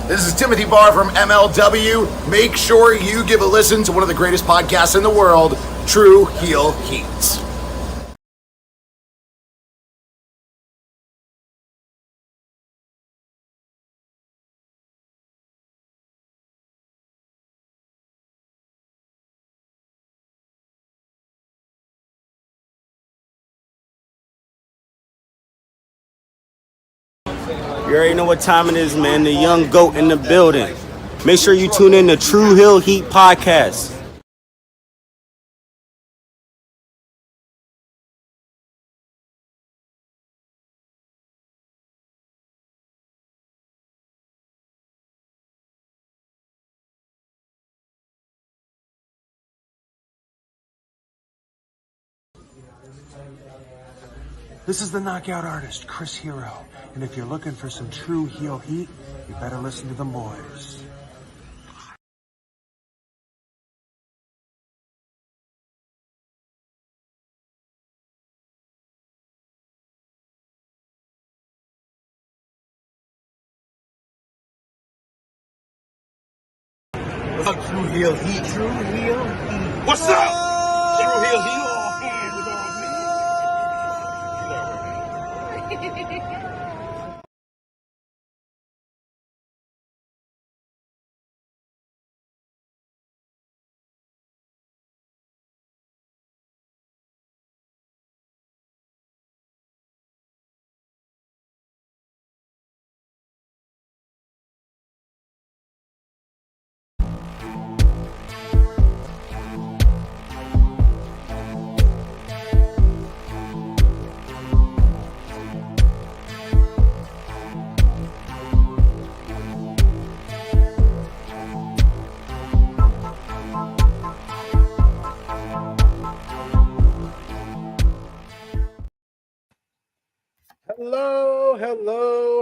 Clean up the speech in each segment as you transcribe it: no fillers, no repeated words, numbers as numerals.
This is Timothy Barr from MLW. Make sure you give a listen to one of the greatest podcasts in the world, True Heel Heat. You already know what time it is, man. The young goat in the building. Make sure you tune in to True Heel Heat Podcast. This is the knockout artist, Chris Hero. And if you're looking for some true heel heat, you better listen to the boys. What's up, True Heel Heat? True Heel Heat. What's up? True Heel Heat. All hands is on me.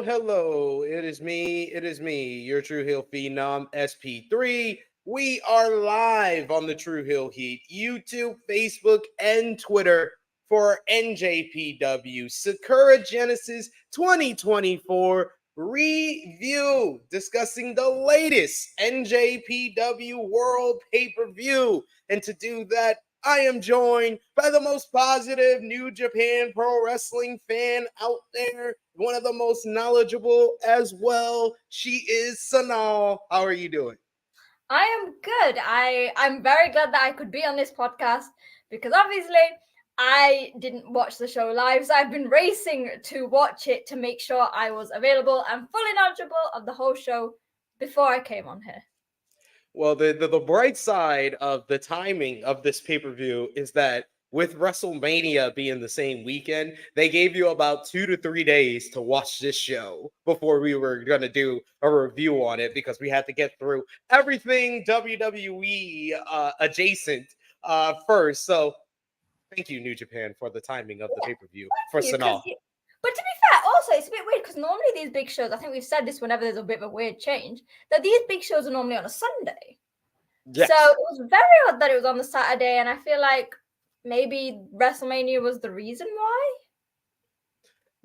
Hello. It is me, your True Heel Phenom, SP3. We are live on the True Heel Heat, YouTube, Facebook, and Twitter for NJPW Sakura Genesis 2024 review, discussing the latest NJPW World Pay-Per-View. And to do that, I am joined by the most positive New Japan Pro Wrestling fan out there, one of the most knowledgeable as well. She is Sonal. How are you doing? I am good. I'm very glad that I could be on this podcast because obviously I didn't watch the show live, so I've been racing to watch it to make sure I was available and fully knowledgeable of the whole show before I came on here. Well, the bright side of the timing of this pay-per-view is that with WrestleMania being the same weekend, they gave you about 2 to 3 days to watch this show before we were going to do a review on it, because we had to get through everything WWE adjacent first. So thank you, New Japan, for the timing of the pay-per-view for Sonal. But to be fair, also, it's a bit weird because normally these big shows, I think we've said this whenever there's a bit of a weird change, that these big shows are normally on a Sunday. Yes. So it was very odd that it was on the Saturday, and I feel like maybe WrestleMania was the reason why?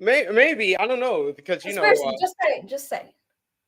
Maybe. I don't know, because, you know... Just say.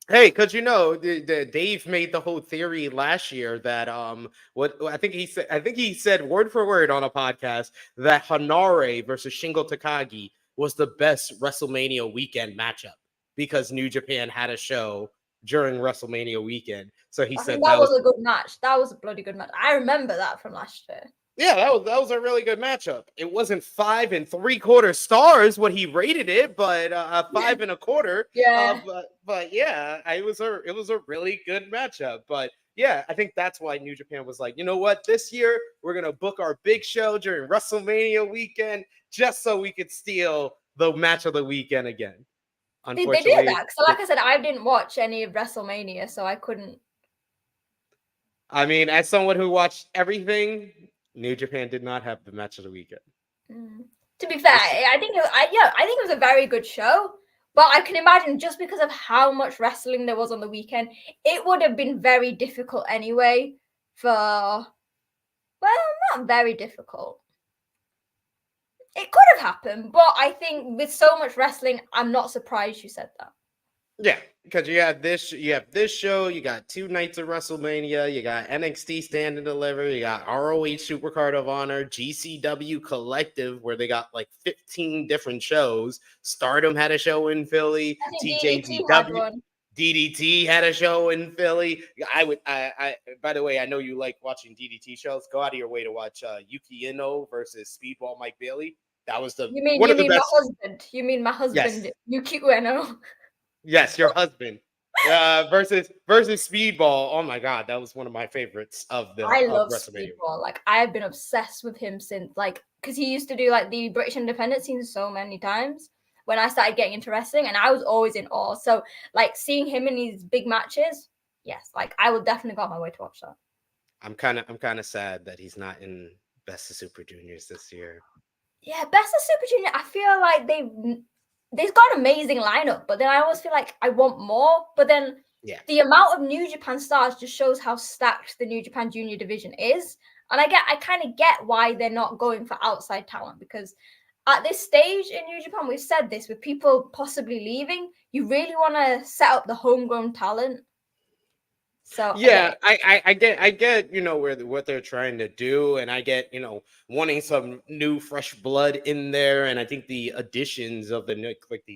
Hey, because the Dave made the whole theory last year that I think he said word for word on a podcast that Hanare versus Shingo Takagi was the best WrestleMania weekend matchup because New Japan had a show during WrestleMania weekend. So he said that was a good match. That was a bloody good match. I remember that from last year. Yeah, that was a really good matchup. It wasn't 5 3/4 stars what he rated it, but 5 1/4. Yeah. But yeah, it was a really good matchup. But yeah, I think that's why New Japan was like, you know what, this year we're gonna book our big show during WrestleMania weekend just so we could steal the match of the weekend again. They did that. So like I said, I didn't watch any of WrestleMania, so I couldn't. I mean, as someone who watched everything, New Japan did not have the match of the weekend. To be fair, I think it was a very good show. But I can imagine just because of how much wrestling there was on the weekend, it would have been very difficult anyway. Not very difficult. It could have happened, but I think with so much wrestling, I'm not surprised you said that. Yeah, because you have this show, you got 2 nights of WrestleMania, you got NXT Stand and Deliver, you got ROH Supercard of Honor, GCW Collective, where they got like 15 different shows. Stardom had a show in Philly, I think DDT had TJPW, one. DDT had a show in Philly. I by the way, I know you like watching DDT shows. Go out of your way to watch Yuki Ino versus Speedball Mike Bailey. That was You mean one you of the mean my best. husband? You mean my Yes. husband, Yuki Ueno? Yes, your husband. Versus Speedball. Oh my god, that was one of my favorites of I love WrestleMania. Speedball. Like I have been obsessed with him since because he used to do like the British Independent scene so many times when I started getting into wrestling, and I was always in awe. So like seeing him in these big matches, yes, like I will definitely go on my way to watch that. I'm kind of sad that he's not in Best of Super Juniors this year. Yeah, Best of Super Junior. I feel like they've got an amazing lineup, but then I always feel like I want more. But then the amount of New Japan stars just shows how stacked the New Japan Junior division is. And I kind of get why they're not going for outside talent, because at this stage in New Japan, we've said this, with people possibly leaving, you really want to set up the homegrown talent. So yeah, I get what they're trying to do, and I get wanting some new fresh blood in there, and I think the additions of the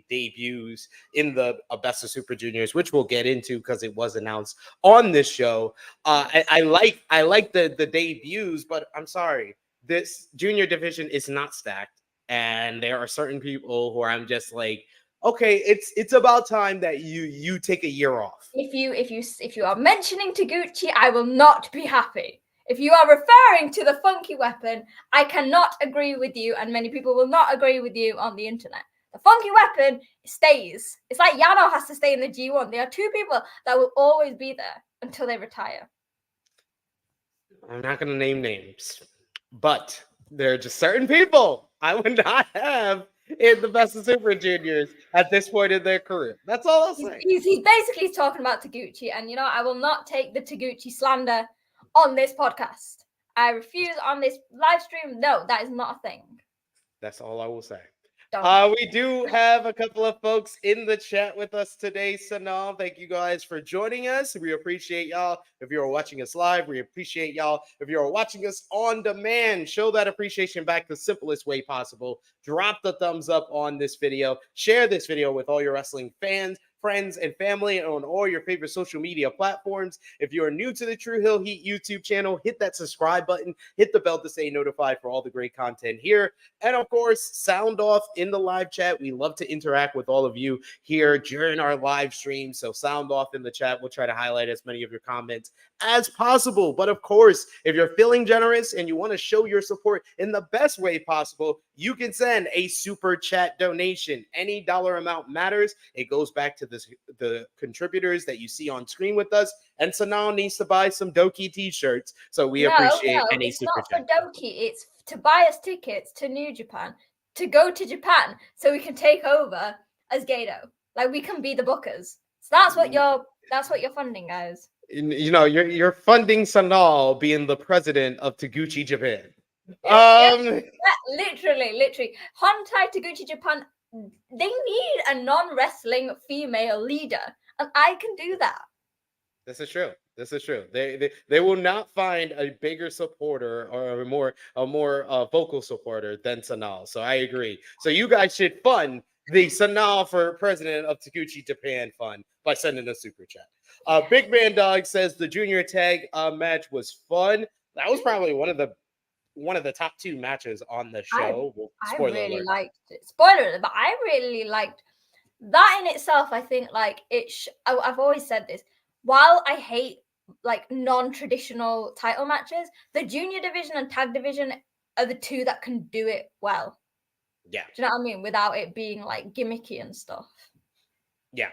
debuts in the Best of Super Juniors, which we'll get into because it was announced on this show. I like the debuts, but I'm sorry, this junior division is not stacked, and there are certain people who I'm just like, okay, it's about time that you take a year off. If you are mentioning Taguchi, I will not be happy. If you are referring to the Funky Weapon, I cannot agree with you, and many people will not agree with you on the internet. The Funky Weapon stays. It's like Yano has to stay in the G1. There are two people that will always be there until they retire. I'm not going to name names, but there are just certain people I would not have in the Best of Super Juniors at this point in their career. That's all I'll say. He's basically talking about Taguchi, and I will not take the Taguchi slander on this podcast. I refuse on this live stream. No, that is not a thing. That's all I will say. Don't. We do have a couple of folks in the chat with us today. Sonal, thank you guys for joining us. We appreciate y'all. If you're watching us live, we appreciate y'all. If you're watching us on demand, show that appreciation back the simplest way possible. Drop the thumbs up on this video. Share this video with all your wrestling fans, friends, and family on all your favorite social media platforms. If you are new to the True Hill Heat YouTube channel, hit that subscribe button, hit the bell to stay notified for all the great content here. And of course, sound off in the live chat. We love to interact with all of you here during our live stream. So sound off in the chat. We'll try to highlight as many of your comments as possible. But of course, if you're feeling generous and you want to show your support in the best way possible, you can send a super chat donation. Any dollar amount matters. It goes back to the contributors that you see on screen with us. And Sonal needs to buy some Doki t-shirts. So we appreciate any super chat. It's not for Doki. It's to buy us tickets to New Japan, to go to Japan so we can take over as Gato. Like we can be the bookers. So that's what you're funding, guys. You're funding Sonal being the president of Taguchi Japan. Literally. Hontai Taguchi Japan, they need a non-wrestling female leader, and I can do that. This is true. They will not find a bigger supporter or a more vocal supporter than Sonal. So I agree. So you guys should fund the Sonal for president of Taguchi Japan fund by sending a super chat. Big Man Dog says the junior tag match was fun. That was probably one of the top 2 matches on the show. I really liked it. Spoiler alert, but I really liked that in itself. I think like I've always said this. While I hate like non-traditional title matches, the junior division and tag division are the two that can do it well. Yeah. Do you know what I mean? Without it being like gimmicky and stuff. Yeah.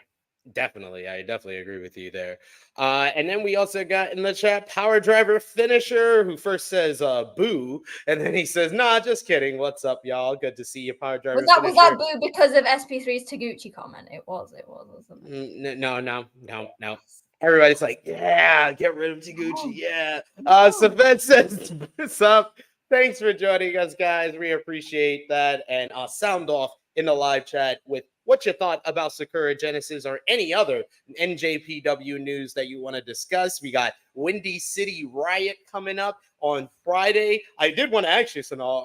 Definitely. I definitely agree with you there. And then we also got in the chat Power Driver Finisher, who first says boo, and then he says, nah, just kidding. What's up, y'all? Good to see you, Power Driver Finisher. Was that boo because of SP3's Taguchi comment? It was, wasn't it? No. Everybody's like, yeah, get rid of Taguchi. Yeah. Savette says, what's up? Thanks for joining us, guys. We appreciate that. And sound off in the live chat with what you thought about Sakura Genesis or any other NJPW news that you want to discuss. We got Windy City Riot coming up on Friday. I did want to ask you, Sonal,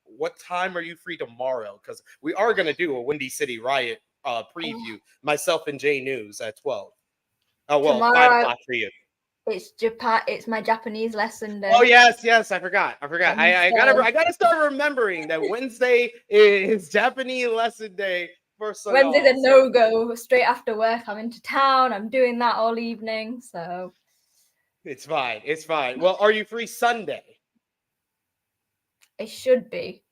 what time are you free tomorrow? Because we are going to do a Windy City Riot preview, myself and Jay News at 12. Oh, well, Tomorrow, 5 o'clock for you. It's Japan. It's my Japanese lesson day. Oh yes, I forgot. I gotta start remembering that Wednesday is Japanese lesson day for Sonal. Wednesday's a no-go. Straight after work, I'm into town. I'm doing that all evening, so it's fine. Well, are you free Sunday? it should be.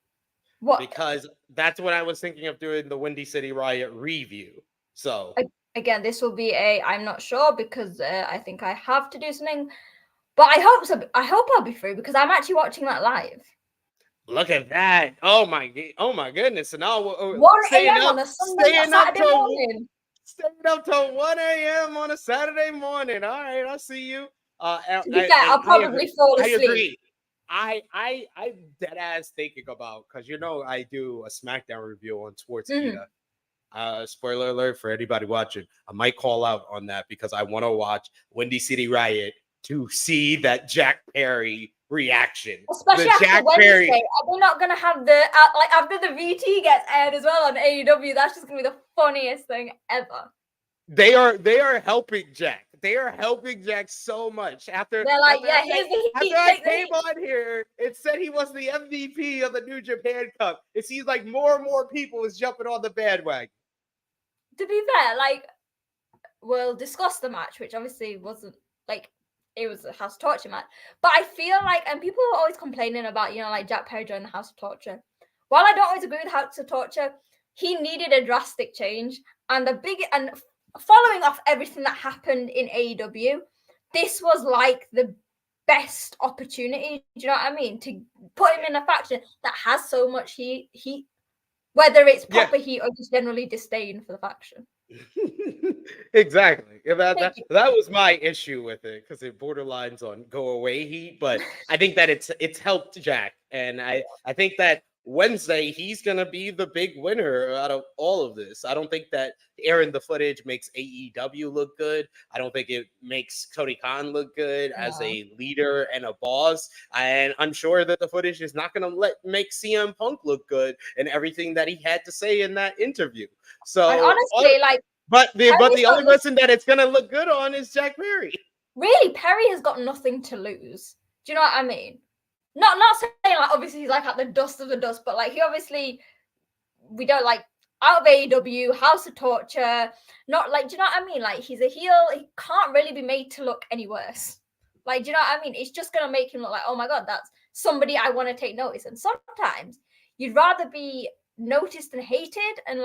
What? Because that's what I was thinking of doing, the Windy City Riot review. So again, this will be I'm not sure because I think I have to do something, but I hope so. I hope I'll be free because I'm actually watching that live. Look at that! Oh my goodness! And now 1 a.m. on a Saturday morning. Staying up till 1 a.m. on a Saturday morning. All right, I'll see you. I'll probably fall asleep. I agree. I'm dead ass thinking about, because I do a SmackDown review on Sportskeeda. Spoiler alert for anybody watching. I might call out on that because I want to watch Windy City Riot to see that Jack Perry reaction. Especially after Wednesday. Are they not going to have the, like after the VT gets aired as well on AEW, that's just going to be the funniest thing ever. They are helping Jack. They are helping Jack so much. They're like, here's the heat. After I came on here, it said he was the MVP of the New Japan Cup. It seems like more and more people is jumping on the bandwagon. To be fair, we'll discuss the match, which obviously wasn't it was a House of Torture match. But I feel and people are always complaining about, Jack Perry joining the House of Torture. While I don't always agree with House of Torture, he needed a drastic change. And following off everything that happened in AEW, this was the best opportunity, do you know what I mean? To put him in a faction that has so much heat, whether it's proper heat or just generally disdain for the faction. Exactly. That was my issue with it, because it borderlines on go away heat. But I think that it's helped Jack, and I think that Wednesday he's gonna be the big winner out of all of this. I don't think that airing the footage makes AEW look good. I don't think it makes Tony Khan look good as a leader and a boss. And I'm sure that the footage is not gonna make CM Punk look good and everything that he had to say in that interview. So and honestly, but the only person that it's gonna look good on is Jack Perry. Really, Perry has got nothing to lose. Do you know what I mean? Not saying obviously he's at the dust of the dust, but he obviously, we don't out of AEW, House of Torture, not do you know what I mean? He's a heel, he can't really be made to look any worse. Do you know what I mean? It's just gonna make him look oh my god, that's somebody I want to take notice. And sometimes you'd rather be noticed and hated and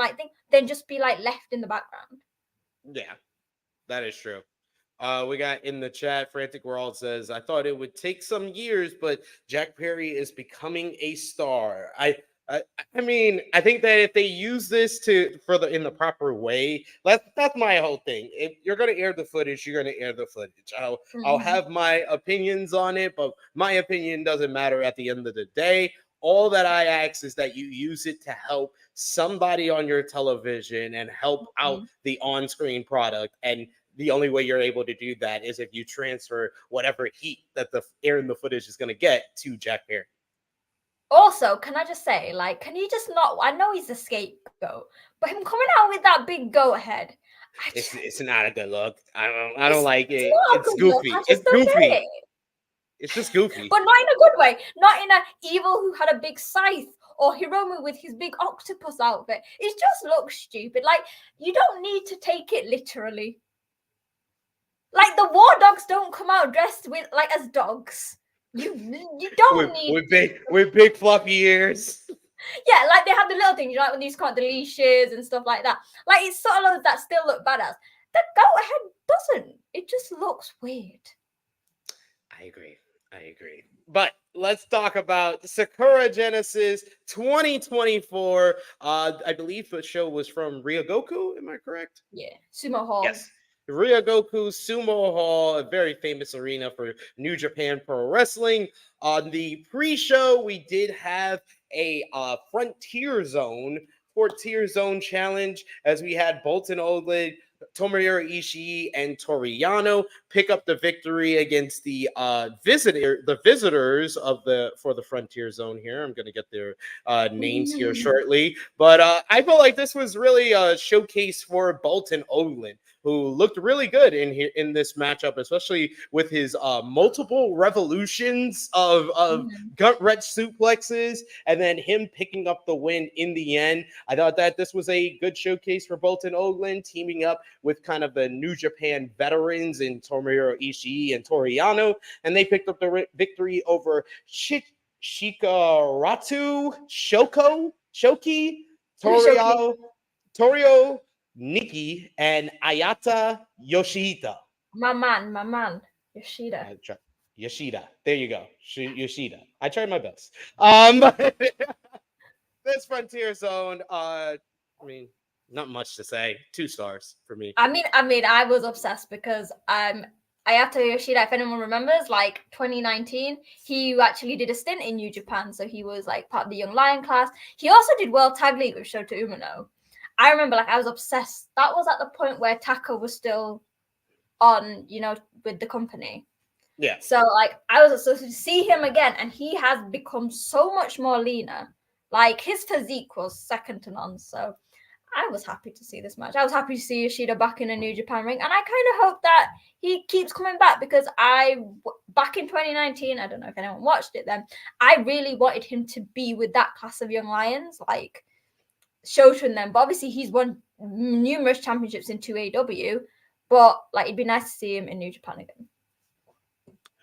than just be left in the background. Yeah, that is true. We got in the chat, Frantic World says, I thought it would take some years, but Jack Perry is becoming a star. I mean, I think that if they use this in the proper way, that's my whole thing. If you're gonna air the footage, you're gonna air the footage. I'll have my opinions on it, but my opinion doesn't matter at the end of the day. All that I ask is that you use it to help somebody on your television and help out the on-screen product. And the only way you're able to do that is if you transfer whatever heat that the airing the footage is going to get to Jack Perry. Also, can I just say, can you just not? I know he's a scapegoat, but him coming out with that big goat head, it's not a good look. I don't like it. It's goofy. It's goofy. It's just goofy. But not in a good way. Not in a evil who had a big scythe or Hiromu with his big octopus outfit. It just looks stupid. You don't need to take it literally. The war dogs don't come out dressed with as dogs. You don't need with big fluffy ears. Yeah, they have the little things, when these come out the leashes and stuff like that. It's sort of those that still look badass. The goat head doesn't. It just looks weird. I agree. But let's talk about Sakura Genesis 2024. I believe the show was from Ryogoku. Am I correct? Yeah, Sumo Hall. Yes. Ryogoku Sumo Hall, a very famous arena for New Japan Pro Wrestling. On the pre-show, we did have a Frontier Zone Tier Zone Challenge as we had Boltin Odlin, Tomohiro Ishii, and Toriano pick up the victory against the visitors of for the Frontier Zone here. I'm going to get their names here shortly. But I felt like this was really a showcase for Boltin Odlin, who looked really good in this matchup, especially with his multiple revolutions of gut wrench suplexes, and then him picking up the win in the end. I thought that this was a good showcase for Boltin Odlin, teaming up with kind of the New Japan veterans in Tomohiro Ishii and Toriano, and they picked up the victory over Shikaratu Shoki, Torio Nikki, and Ayata Yoshida. My man, Yoshida. Yoshida. There you go. Yoshida. I tried my best. This Frontier Zone, I mean, not much to say. 2 stars for me. I mean, I was obsessed because Ayata Yoshida, if anyone remembers, like 2019, he actually did a stint in New Japan, so he was like part of the Young Lion class. He also did World Tag League with Shota Umino. I remember, like, I was obsessed. That was at the point where Taka was still on, with the company. Yeah. So, like, I was so to see him again, and he has become so much more leaner. Like, his physique was second to none. So, I was happy to see this match. I was happy to see Yoshida back in a New Japan ring, and I kind of hope that he keeps coming back because back in 2019, I don't know if anyone watched it then, I really wanted him to be with that class of young lions, like Shota and them. But obviously, he's won numerous championships in 2AW, but like it'd be nice to see him in New Japan again.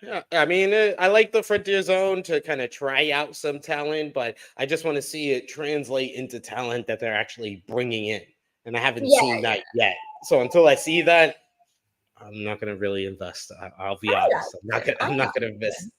Yeah, I mean, I like the Frontier Zone to kind of try out some talent, but I just want to see it translate into talent that they're actually bringing in, and I haven't seen that yet. So until I see that, I'm not going to really invest. I'll be honest. I'm not going to invest.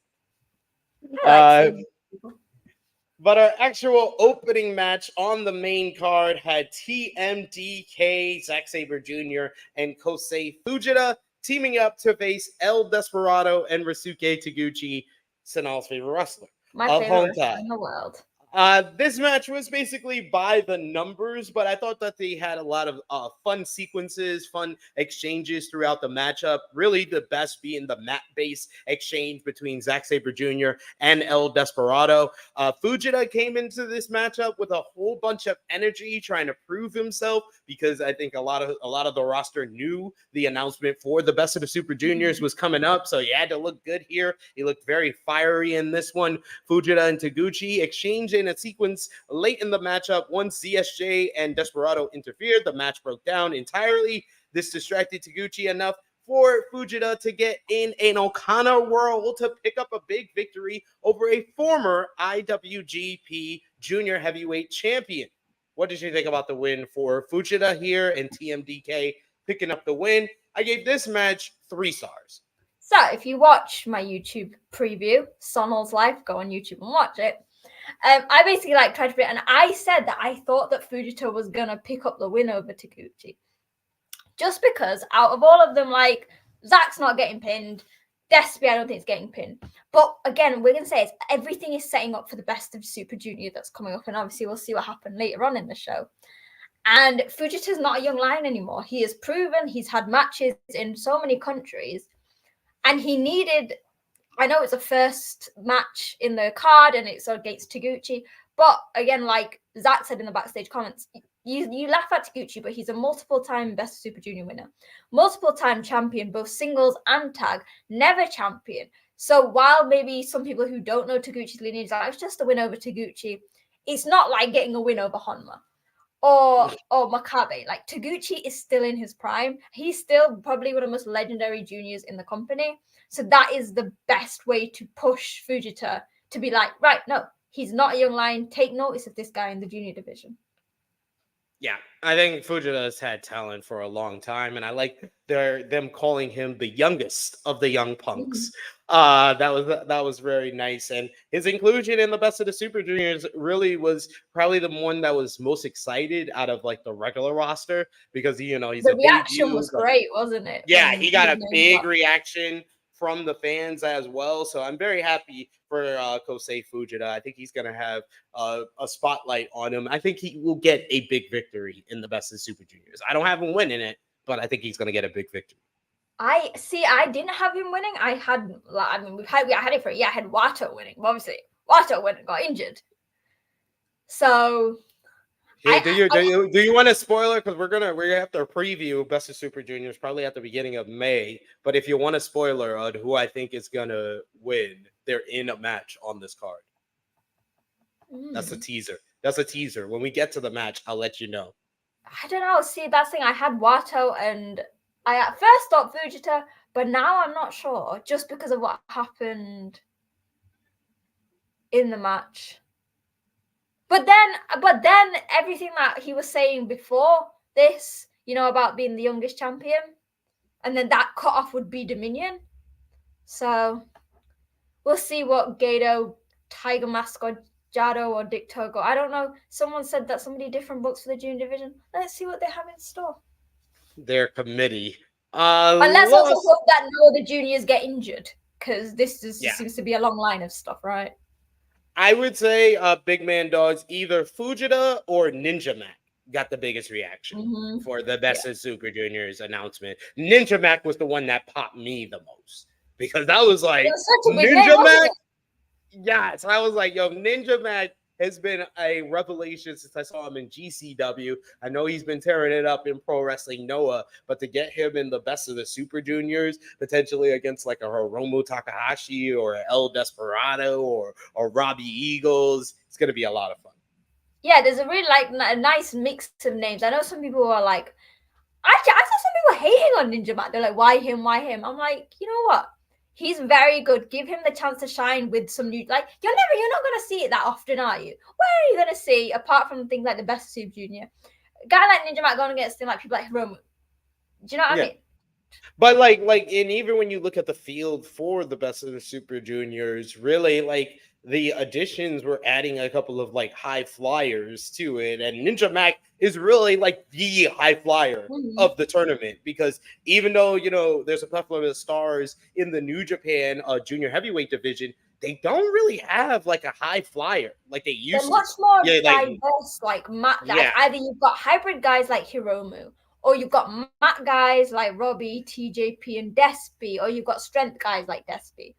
But our actual opening match on the main card had TMDK, Zack Sabre Jr., and Kosei Fujita teaming up to face El Desperado and Ryusuke Taguchi, Sonal's favorite wrestler. My favorite wrestler in the world. This match was basically by the numbers, but I thought that they had a lot of fun sequences, fun exchanges throughout the matchup. Really, the best being the mat-based exchange between Zack Sabre Jr. and El Desperado. Fujita came into this matchup with a whole bunch of energy, trying to prove himself, because I think a lot of the roster knew the announcement for the Best of the Super Juniors was coming up, so he had to look good here. He looked very fiery in this one. Fujita and Taguchi exchanged in a sequence late in the matchup. Once ZSJ and Desperado interfered, the match broke down entirely. This distracted Taguchi enough for Fujita to get in an Okada whirl to pick up a big victory over a former IWGP Junior Heavyweight Champion. What did you think about the win for Fujita here and TMDK picking up the win? I gave this match 3 stars. So if you watch my YouTube preview, Sonal's Life, go on YouTube and watch it. I basically tried to, and I said that I thought that Fujita was gonna pick up the win over Taguchi, just because out of all of them, Zack's not getting pinned, Despy I don't think is getting pinned, but again we're gonna say everything is setting up for the Best of Super Junior that's coming up, and obviously we'll see what happened later on in the show. And Fujita's not a young lion anymore. He is proven. He's had matches in so many countries, and he needed. I know it's a first match in the card and it's against Taguchi, but again, like Zack said in the backstage comments, you laugh at Taguchi, but he's a multiple-time Best of Super Junior winner, multiple-time champion, both singles and tag, never champion. So while maybe some people who don't know Taguchi's lineage are it's just a win over Taguchi, it's not like getting a win over Honma or Makabe. Like Taguchi is still in his prime. He's still probably one of the most legendary juniors in the company. So that is the best way to push Fujita to be like, right, no, he's not a young lion. Take notice of this guy in the junior division. Yeah, I think Fujita has had talent for a long time, and I like them calling him the youngest of the young punks. That was very nice, and his inclusion in the Best of the Super Juniors really was probably the one that was most excited out of the regular roster, because he's the reaction was great, wasn't it? Yeah, he got a big reaction from the fans as well. So I'm very happy for Kosei Fujita. I think he's going to have a spotlight on him. I think he will get a big victory in the Best of Super Juniors. I don't have him winning it, but I think he's going to get a big victory. I didn't have him winning. I had it for a year. I had Wato winning. But obviously, Wato went and got injured. So Here, do you want a spoiler? Because we're gonna have to preview Best of Super Juniors probably at the beginning of May. But if you want a spoiler on who I think is gonna win, they're in a match on this card. That's a teaser. That's a teaser. When we get to the match, I'll let you know. I don't know. See, that's the thing. I had Wato, and I at first thought Fujita, but now I'm not sure, just because of what happened in the match. But then everything that he was saying before this, about being the youngest champion, and then that cutoff would be Dominion. So we'll see what Gato, Tiger Mask, or Jado, or Dick Togo. I don't know. Someone said that somebody different books for the junior division. Let's see what they have in store. Their committee. And let's also hope that none of the juniors get injured, because this seems to be a long line of stuff, right? I would say big man dogs, either Fujita or Ninja Mac got the biggest reaction for the Best of Super Juniors announcement. Ninja Mac was the one that popped me the most, because that was like Ninja Mac. Yes, I was like, yo, Ninja Mac has been a revelation since I saw him in GCW. I know he's been tearing it up in Pro Wrestling Noah, but to get him in the Best of the Super Juniors, potentially against like a Hiromu Takahashi or an El Desperado or Robbie Eagles, it's going to be a lot of fun. Yeah, there's a really a nice mix of names. I know some people are like, actually, I saw some people hating on Ninja Mac. They're like, why him? Why him? I'm like, you know what? He's very good. Give him the chance to shine with some new. Like you're not gonna see it that often, are you? Where are you gonna see, apart from things like the Best of Super Junior, a guy like Ninja Mac going against like people like Hiromu? Do you know what I mean? But like, and even when you look at the field for the Best of the Super Juniors, really like the additions were adding a couple of like high flyers to it, and Ninja Mac is really like the high flyer of the tournament, because even though there's a couple of the stars in the New Japan junior heavyweight division, they don't really have like a high flyer like they used to. They're much more diverse, either you've got hybrid guys like Hiromu, or you've got mat guys like Robbie, TJP, and Despy, or you've got strength guys like Despy.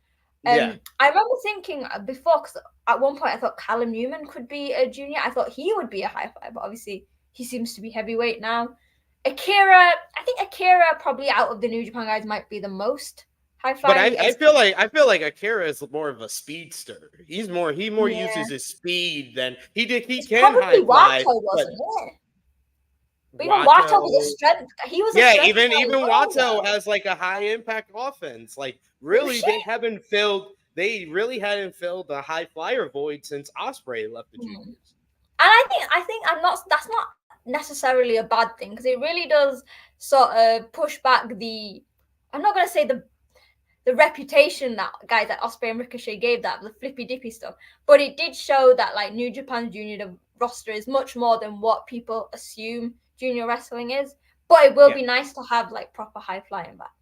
I remember thinking before, because at one point I thought Callum Newman could be a junior. I thought he would be a high flyer, but obviously he seems to be heavyweight now. I think Akira probably out of the New Japan guys might be the most high flyer. But I feel like Akira is more of a speedster. He uses his speed than he can high fly. Wasn't it? But even Wato was a strength. He was even Wato has like a high impact offense. Like really, they really hadn't filled the high flyer void since Ospreay left the juniors. And I think that's not necessarily a bad thing, because it really does sort of push back I'm not gonna say the reputation that guys like Ospreay and Ricochet gave, that the flippy dippy stuff, but it did show that like New Japan Junior roster is much more than what people assume junior wrestling is. But it will be nice to have like proper high flying back.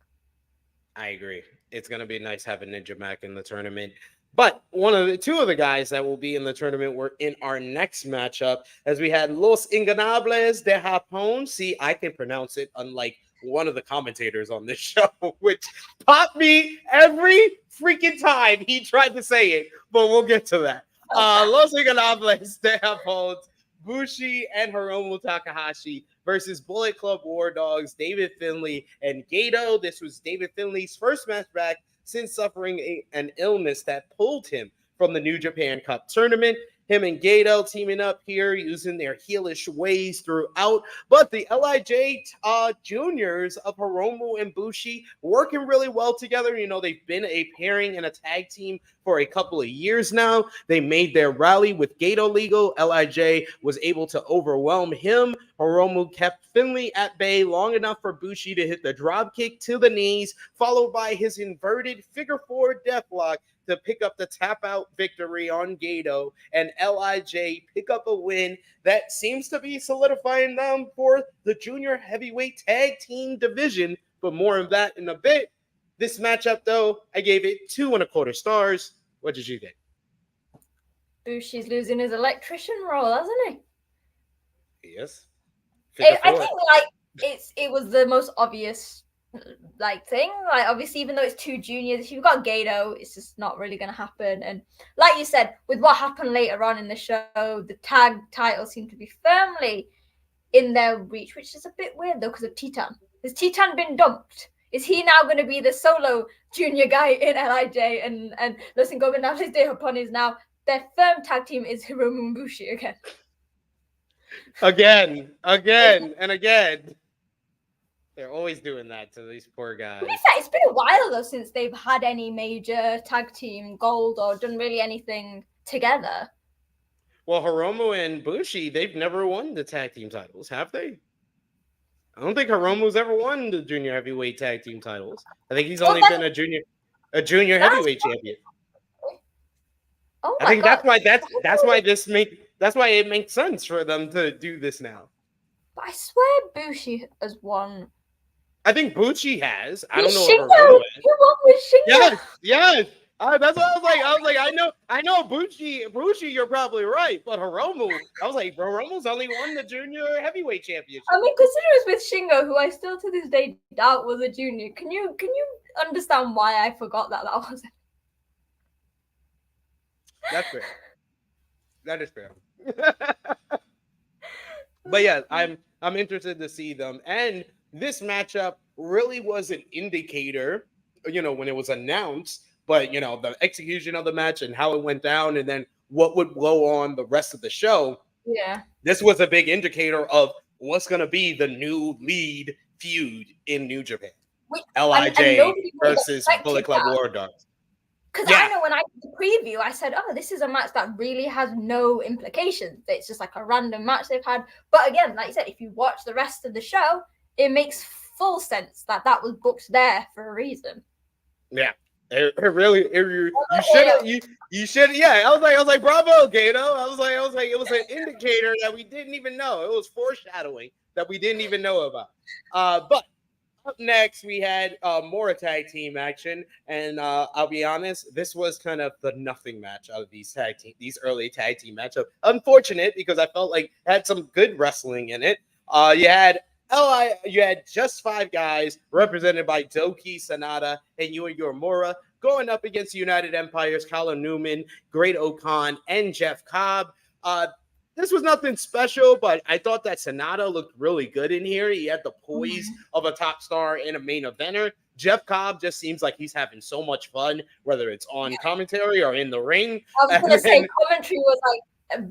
I agree. It's gonna be nice having Ninja Mac in the tournament. But two of the guys that will be in the tournament were in our next matchup, as we had Los Ingonables de Japón. See, I can pronounce it, unlike one of the commentators on this show, which popped me every freaking time he tried to say it. But we'll get to that. Los Ingonables de Japón, Bushi and Hiromu Takahashi versus Bullet Club War Dogs, David Finlay and Gato. This was David Finlay's first match back since suffering an illness that pulled him from the New Japan Cup tournament. Him and Gato teaming up here, using their heelish ways throughout. But the LIJ juniors of Hiromu and Bushi working really well together. They've been a pairing and a tag team for a couple of years now. They made their rally with Gato legal. LIJ was able to overwhelm him. Hiromu kept Finlay at bay long enough for Bushi to hit the drop kick to the knees, followed by his inverted figure four deathlock to pick up the tap out victory on Gato, and LIJ pick up a win that seems to be solidifying them for the junior heavyweight tag team division. But more of that in a bit. This matchup, though, I gave it 2.25 stars. What did you think? Bushi's losing his electrician role, hasn't he? Yes. I think it was the most obvious thing. Like, obviously, even though it's two juniors, if you've got Gato, it's just not really going to happen. And like you said, with what happened later on in the show, the tag titles seem to be firmly in their reach, which is a bit weird though because of Titan. Has Titan been dumped? Is he now going to be the solo junior guy in LIJ? And listen, Goganales de Japón is now their firm tag team is Hiromu and Bushi again. Again, and again. They're always doing that to these poor guys. It's been a while though since they've had any major tag team gold or done really anything together. Well, Hiromu and Bushi, they've never won the tag team titles, have they? I don't think Hiromu's ever won the junior heavyweight tag team titles. I think he's only been a junior heavyweight champion. Oh I think God. that's why it makes sense for them to do this now. But I swear Bushi has won. I think Bushi has. I don't know. Shingo. You won with Shingo. Yes. That's what I was like. I know Bushi, you're probably right, but Hiromu, I was like, Hiromu's only won the junior heavyweight championship. I mean, consider it was with Shingo, who I still to this day doubt was a junior. Can you understand why I forgot that wasn't? That's fair. That is fair. But yeah, I'm interested to see them. And this matchup really was an indicator, when it was announced, but the execution of the match and how it went down and then what would blow on the rest of the show. Yeah. This was a big indicator of what's going to be the new lead feud in New Japan. LIJ versus Bullet Club War Dogs. Because I know when I did the preview, I said, oh, this is a match that really has no implications. It's just like a random match they've had. But again, like you said, if you watch the rest of the show, it makes full sense that was booked there for a reason. Yeah. It really, you should. Yeah, I was like, bravo, Gato. I was like, it was an indicator that we didn't even know. It was foreshadowing that we didn't even know about. But up next, we had more tag team action, and I'll be honest, this was kind of the nothing match out of these early tag team matchups. Unfortunate because I felt like it had some good wrestling in it. You had just 5 guys represented by Doki Sanada and Yuya Uemura going up against United Empire's Colin Newman, Great Okan, and Jeff Cobb. This was nothing special, but I thought that Sanada looked really good in here. He had the poise of a top star and a main eventer. Jeff Cobb just seems like he's having so much fun, whether it's on commentary or in the ring. I was going to say, commentary was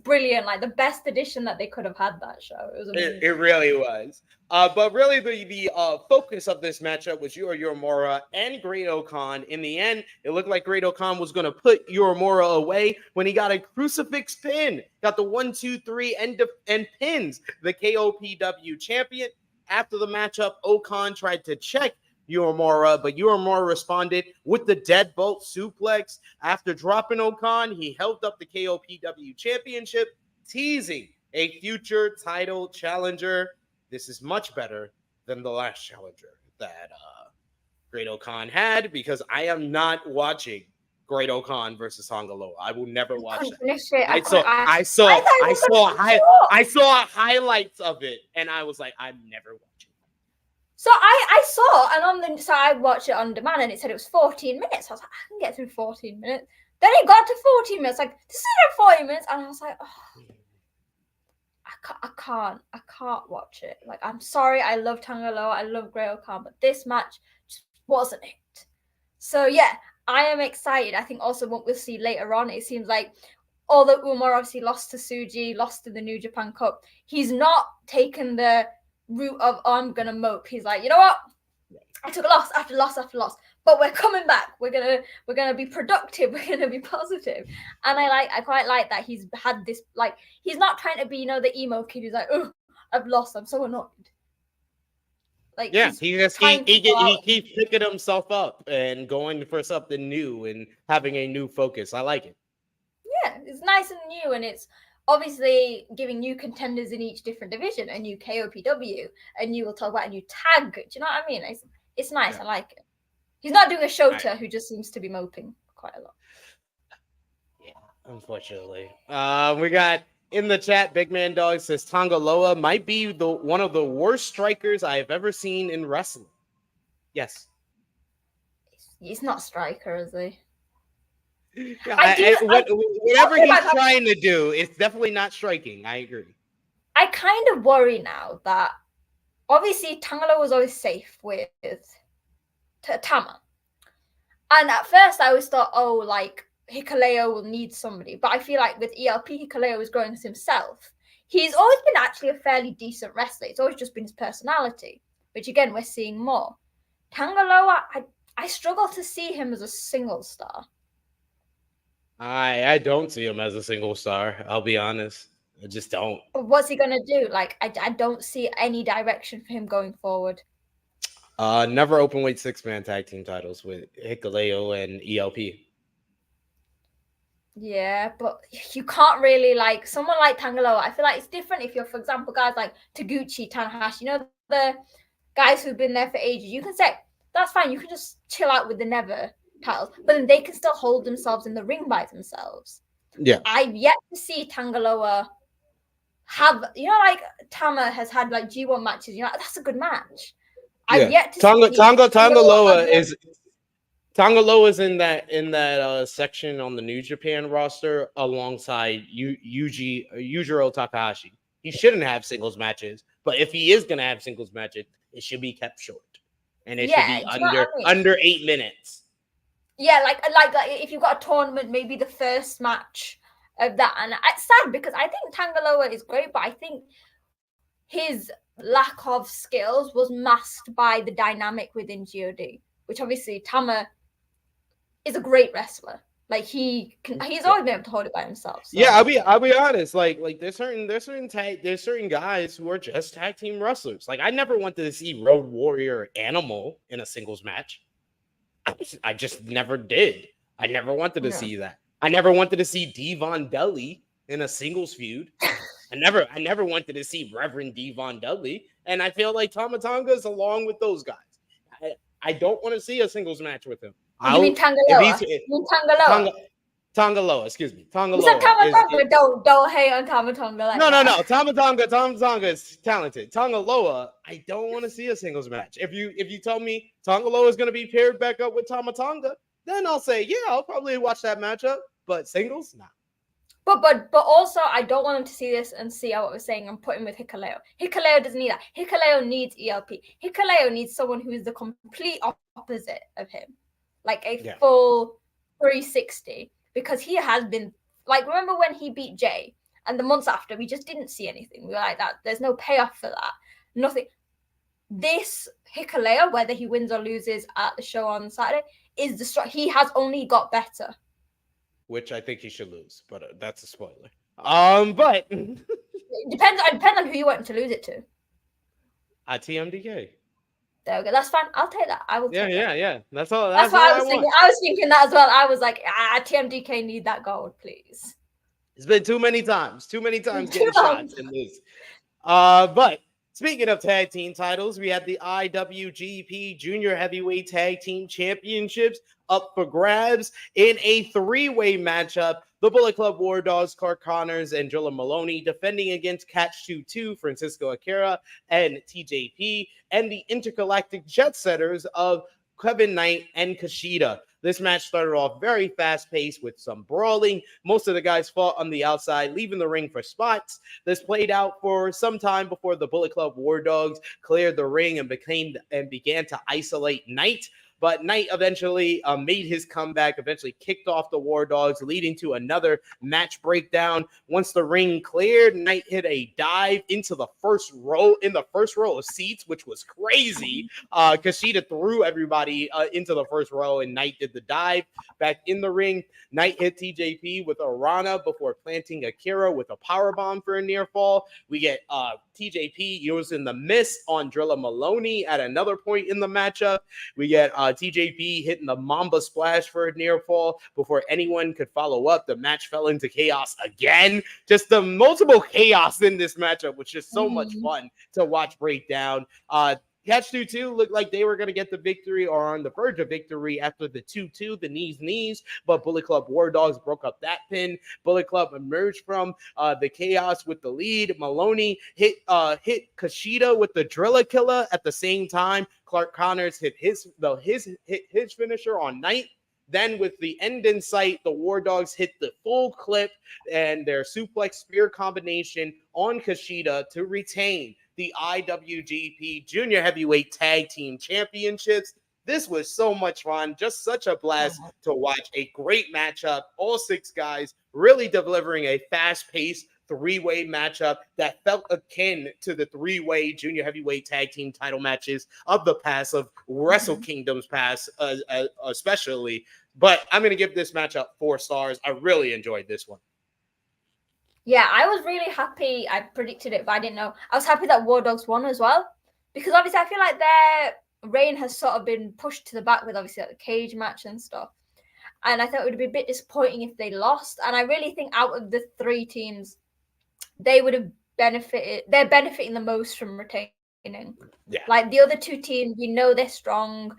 brilliant, like the best addition that they could have had that show. It was amazing. It really was. But really the focus of this matchup was Yuya Uemura and Great Okan. In the end, it looked like Great Okan was going to put Uemura away when he got a crucifix pin. Got the 1, 2, 3 and pins the KOPW champion. After the matchup, Okan tried to check Uemura, but Uemura responded with the deadbolt suplex. After dropping Okan, he held up the KOPW championship, teasing a future title challenger. This is much better than the last challenger that Great Okan had, because I am not watching Great Okan versus Hangaloa. I will never watch that. I saw highlights of it, and I was like, I'm never watching. So I saw, and I watched it on demand, and it said it was 14 minutes. I was like, I can get through 14 minutes. Then it got to 14 minutes. Like, this isn't 40 minutes, and I was like, oh, I can't watch it. Like, I'm sorry, I love Tangaloa, I love Great Okan, but this match just wasn't it. So yeah, I am excited. I think also what we'll see later on, it seems like although Uemura obviously lost to Tsuji, lost to the New Japan Cup, he's not taken the route of, oh, I'm gonna mope. He's like, you know what? I took a loss after loss after loss, but we're coming back. We're gonna be productive. We're gonna be positive. And I quite like that he's had this, like, he's not trying to be, the emo kid who's like, oh, I've lost. I'm so annoyed. Like, yeah, he keeps picking himself up and going for something new and having a new focus. I like it. Yeah, it's nice and new, and it's obviously giving new contenders in each different division, a new KOPW, and you will talk about a new tag. Do you know what I mean? It's nice. Yeah. I like it. He's not doing a Shota, who just seems to be moping quite a lot. Yeah, unfortunately. We got in the chat, Big Man Dog says Tonga Loa might be one of the worst strikers I have ever seen in wrestling. Yes. He's not striker, is he? Whatever he's trying to do, it's definitely not striking. I agree. I kind of worry now that obviously Tangaloa was always safe with Tama. And at first I always thought, oh, like Hikuleo will need somebody. But I feel like with ELP, Hikuleo is growing as himself. He's always been actually a fairly decent wrestler. It's always just been his personality, which again, we're seeing more. Tangaloa, I struggle to see him as a single star. I don't see him as a single star. I'll be honest. I just don't. But what's he gonna do? Like, I don't see any direction for him going forward. Never open weight 6-man tag team titles with Hikuleo and ELP. Yeah, but you can't really like someone like Tangaloa. I feel like it's different if you're, for example, guys like Taguchi, Tanahashi, you know, the guys who've been there for ages. You can say that's fine. You can just chill out with the never titles, but then they can still hold themselves in the ring by themselves. Yeah, I've yet to see Tangaloa have, you know, like Tama has had like G1 matches. You know, that's a good match. I've yet to see Tangaloa is in that section on the New Japan roster alongside Yujiro Takahashi. He shouldn't have singles matches, but if he is gonna have singles matches, it should be kept short, and it should be under 8 minutes. Yeah, like if you've got a tournament, maybe the first match of that, and it's sad because I think Tangaloa is great, but I think his lack of skills was masked by the dynamic within God, which obviously Tama is a great wrestler. Like he's always been able to hold it by himself. So. Yeah, I'll be honest. Like there's certain guys who are just tag team wrestlers. Like I never wanted to see Road Warrior or Animal in a singles match. I just never did. I never wanted to see that. I never wanted to see Devon Dudley in a singles feud. I never wanted to see Reverend Devon Dudley. And I feel like Tama Tonga is along with those guys. I don't want to see a singles match with him. You mean Tangaloa? Tangaloa, excuse me. Tangaloa. Don't hate on Tama Tonga. Like no. Tama Tonga is talented. Tangaloa, I don't want to see a singles match. If you tell me Tangaloa is going to be paired back up with Tama Tonga, then I'll say, yeah, I'll probably watch that matchup. But singles, nah. But also, I don't want him to see this and see what we're saying and put him with Hikuleo. Hikuleo doesn't need that. Hikuleo needs ELP. Hikuleo needs someone who is the complete opposite of him. Like a full 360. Because he has been, like, remember when he beat Jay? And the months after, we just didn't see anything. We were like, that. There's no payoff for that. Nothing. This Hikuleo, whether he wins or loses at the show on Saturday, is he has only got better. Which I think he should lose, but that's a spoiler. But it depends on who you want to lose it to. TMDK. There we go. That's fine. I'll take that. I will. Yeah. That's all. That's what I was thinking. I was thinking that as well. I was like, TMDK need that gold, please. It's been too many times getting shots and lose. But speaking of tag team titles, we had the IWGP Junior Heavyweight Tag Team Championships up for grabs in a 3-way matchup. The Bullet Club War Dogs, Clark Connors, and Drilla Maloney defending against Catch 2-2, Francisco Akira, and TJP, and the Intergalactic Jet Setters of Kevin Knight and Kushida. This match started off very fast-paced with some brawling. Most of the guys fought on the outside, leaving the ring for spots. This played out for some time before the Bullet Club War Dogs cleared the ring and began to isolate Knight. But Knight eventually made his comeback, eventually kicked off the War Dogs, leading to another match breakdown. Once the ring cleared, Knight hit a dive into the first row of seats, which was crazy. Kushida threw everybody into the first row, and Knight did the dive back in the ring. Knight hit TJP with a Rana before planting Akira with a powerbomb for a near fall. We get TJP using the miss on Drilla Maloney at another point in the matchup. We get TJP hitting the Mamba Splash for a near fall before anyone could follow up. The match fell into chaos again. Just the multiple chaos in this matchup, which is so much fun to watch break down. Catch 2-2 looked like they were going to get the victory or on the verge of victory after the 2-2, the knees, but Bullet Club War Dogs broke up that pin. Bullet Club emerged from the chaos with the lead. Maloney hit Kushida with the Driller Killer at the same time. Clark Connors hit his finisher on Knight. Then with the end in sight, the War Dogs hit the full clip and their suplex spear combination on Kushida to retain the IWGP Junior Heavyweight Tag Team Championships. This was so much fun. Just such a blast to watch. A great matchup. All 6 guys really delivering a fast-paced 3-way matchup that felt akin to the 3-way Junior Heavyweight Tag Team title matches of the past, of Wrestle Kingdom's past, especially. But I'm going to give this matchup 4 stars. I really enjoyed this one. Yeah, I was really happy. I predicted it, but I didn't know. I was happy that War Dogs won as well, because obviously I feel like their reign has sort of been pushed to the back with obviously like the cage match and stuff. And I thought it would be a bit disappointing if they lost. And I really think out of the 3 teams, they would have benefited. They're benefiting the most from retaining. Yeah. Like the other 2 teams, we know they're strong.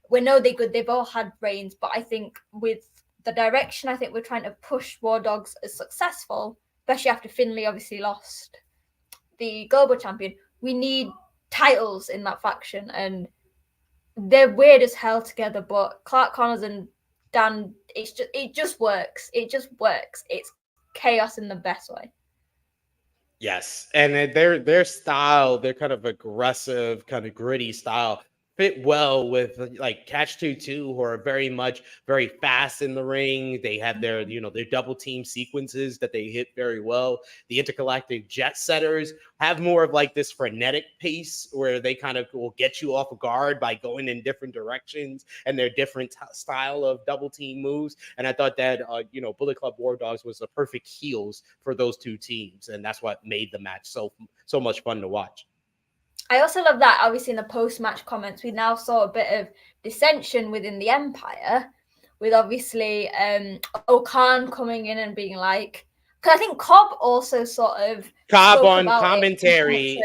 We know they're good. They've all had reigns. But I think with the direction, I think we're trying to push War Dogs as successful, especially after Finlay obviously lost the global champion. We need titles in that faction, and they're weird as hell together. But Clark Connors and Dan, it just works. It just works. It's chaos in the best way. Yes, and their style, their kind of aggressive, kind of gritty style, fit well with like Catch 2-2, who are very fast in the ring. They have their their double team sequences that they hit very well. The Intergalactic Jet Setters have more of like this frenetic pace where they kind of will get you off guard by going in different directions and their different style of double team moves. And I thought that Bullet Club War Dogs was the perfect heels for those 2 teams, and that's what made the match so much fun to watch. I also love that, obviously, in the post-match comments, we now saw a bit of dissension within the Empire, with obviously O'Khan coming in and being like, because I think Cobb also sort of Cobb on commentary.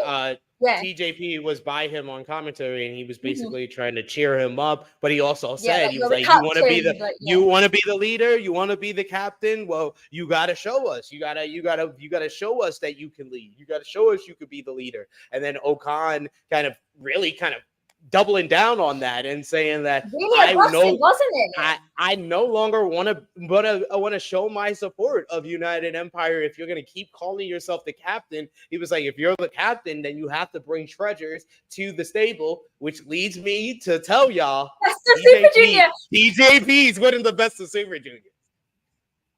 Yeah. TJP was by him on commentary, and he was basically trying to cheer him up. But he also said, like, he was like, "You want to be the you want to be the leader, you want to be the captain. Well, you got to show us. You gotta show us that you can lead. You got to show us you could be the leader." And then O'Khan kind of doubling down on that and saying that really aggressive, wasn't it? I no longer want to, but I want to show my support of United Empire. If you're going to keep calling yourself the captain, he was like, if you're the captain, then you have to bring treasures to the stable, which leads me to tell y'all, DJP is winning the Best of Super Junior.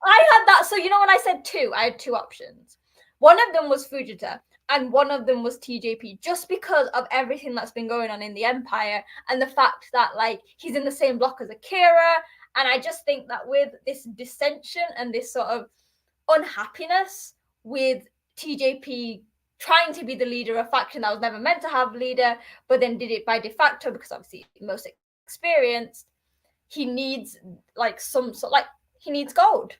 I had that. So when I said 2, I had 2 options. One of them was Fujita, and one of them was TJP, just because of everything that's been going on in the Empire and the fact that like he's in the same block as Akira. And I just think that with this dissension and this sort of unhappiness with TJP trying to be the leader of a faction that was never meant to have a leader, but then did it by de facto because obviously most experienced, he needs like he needs gold.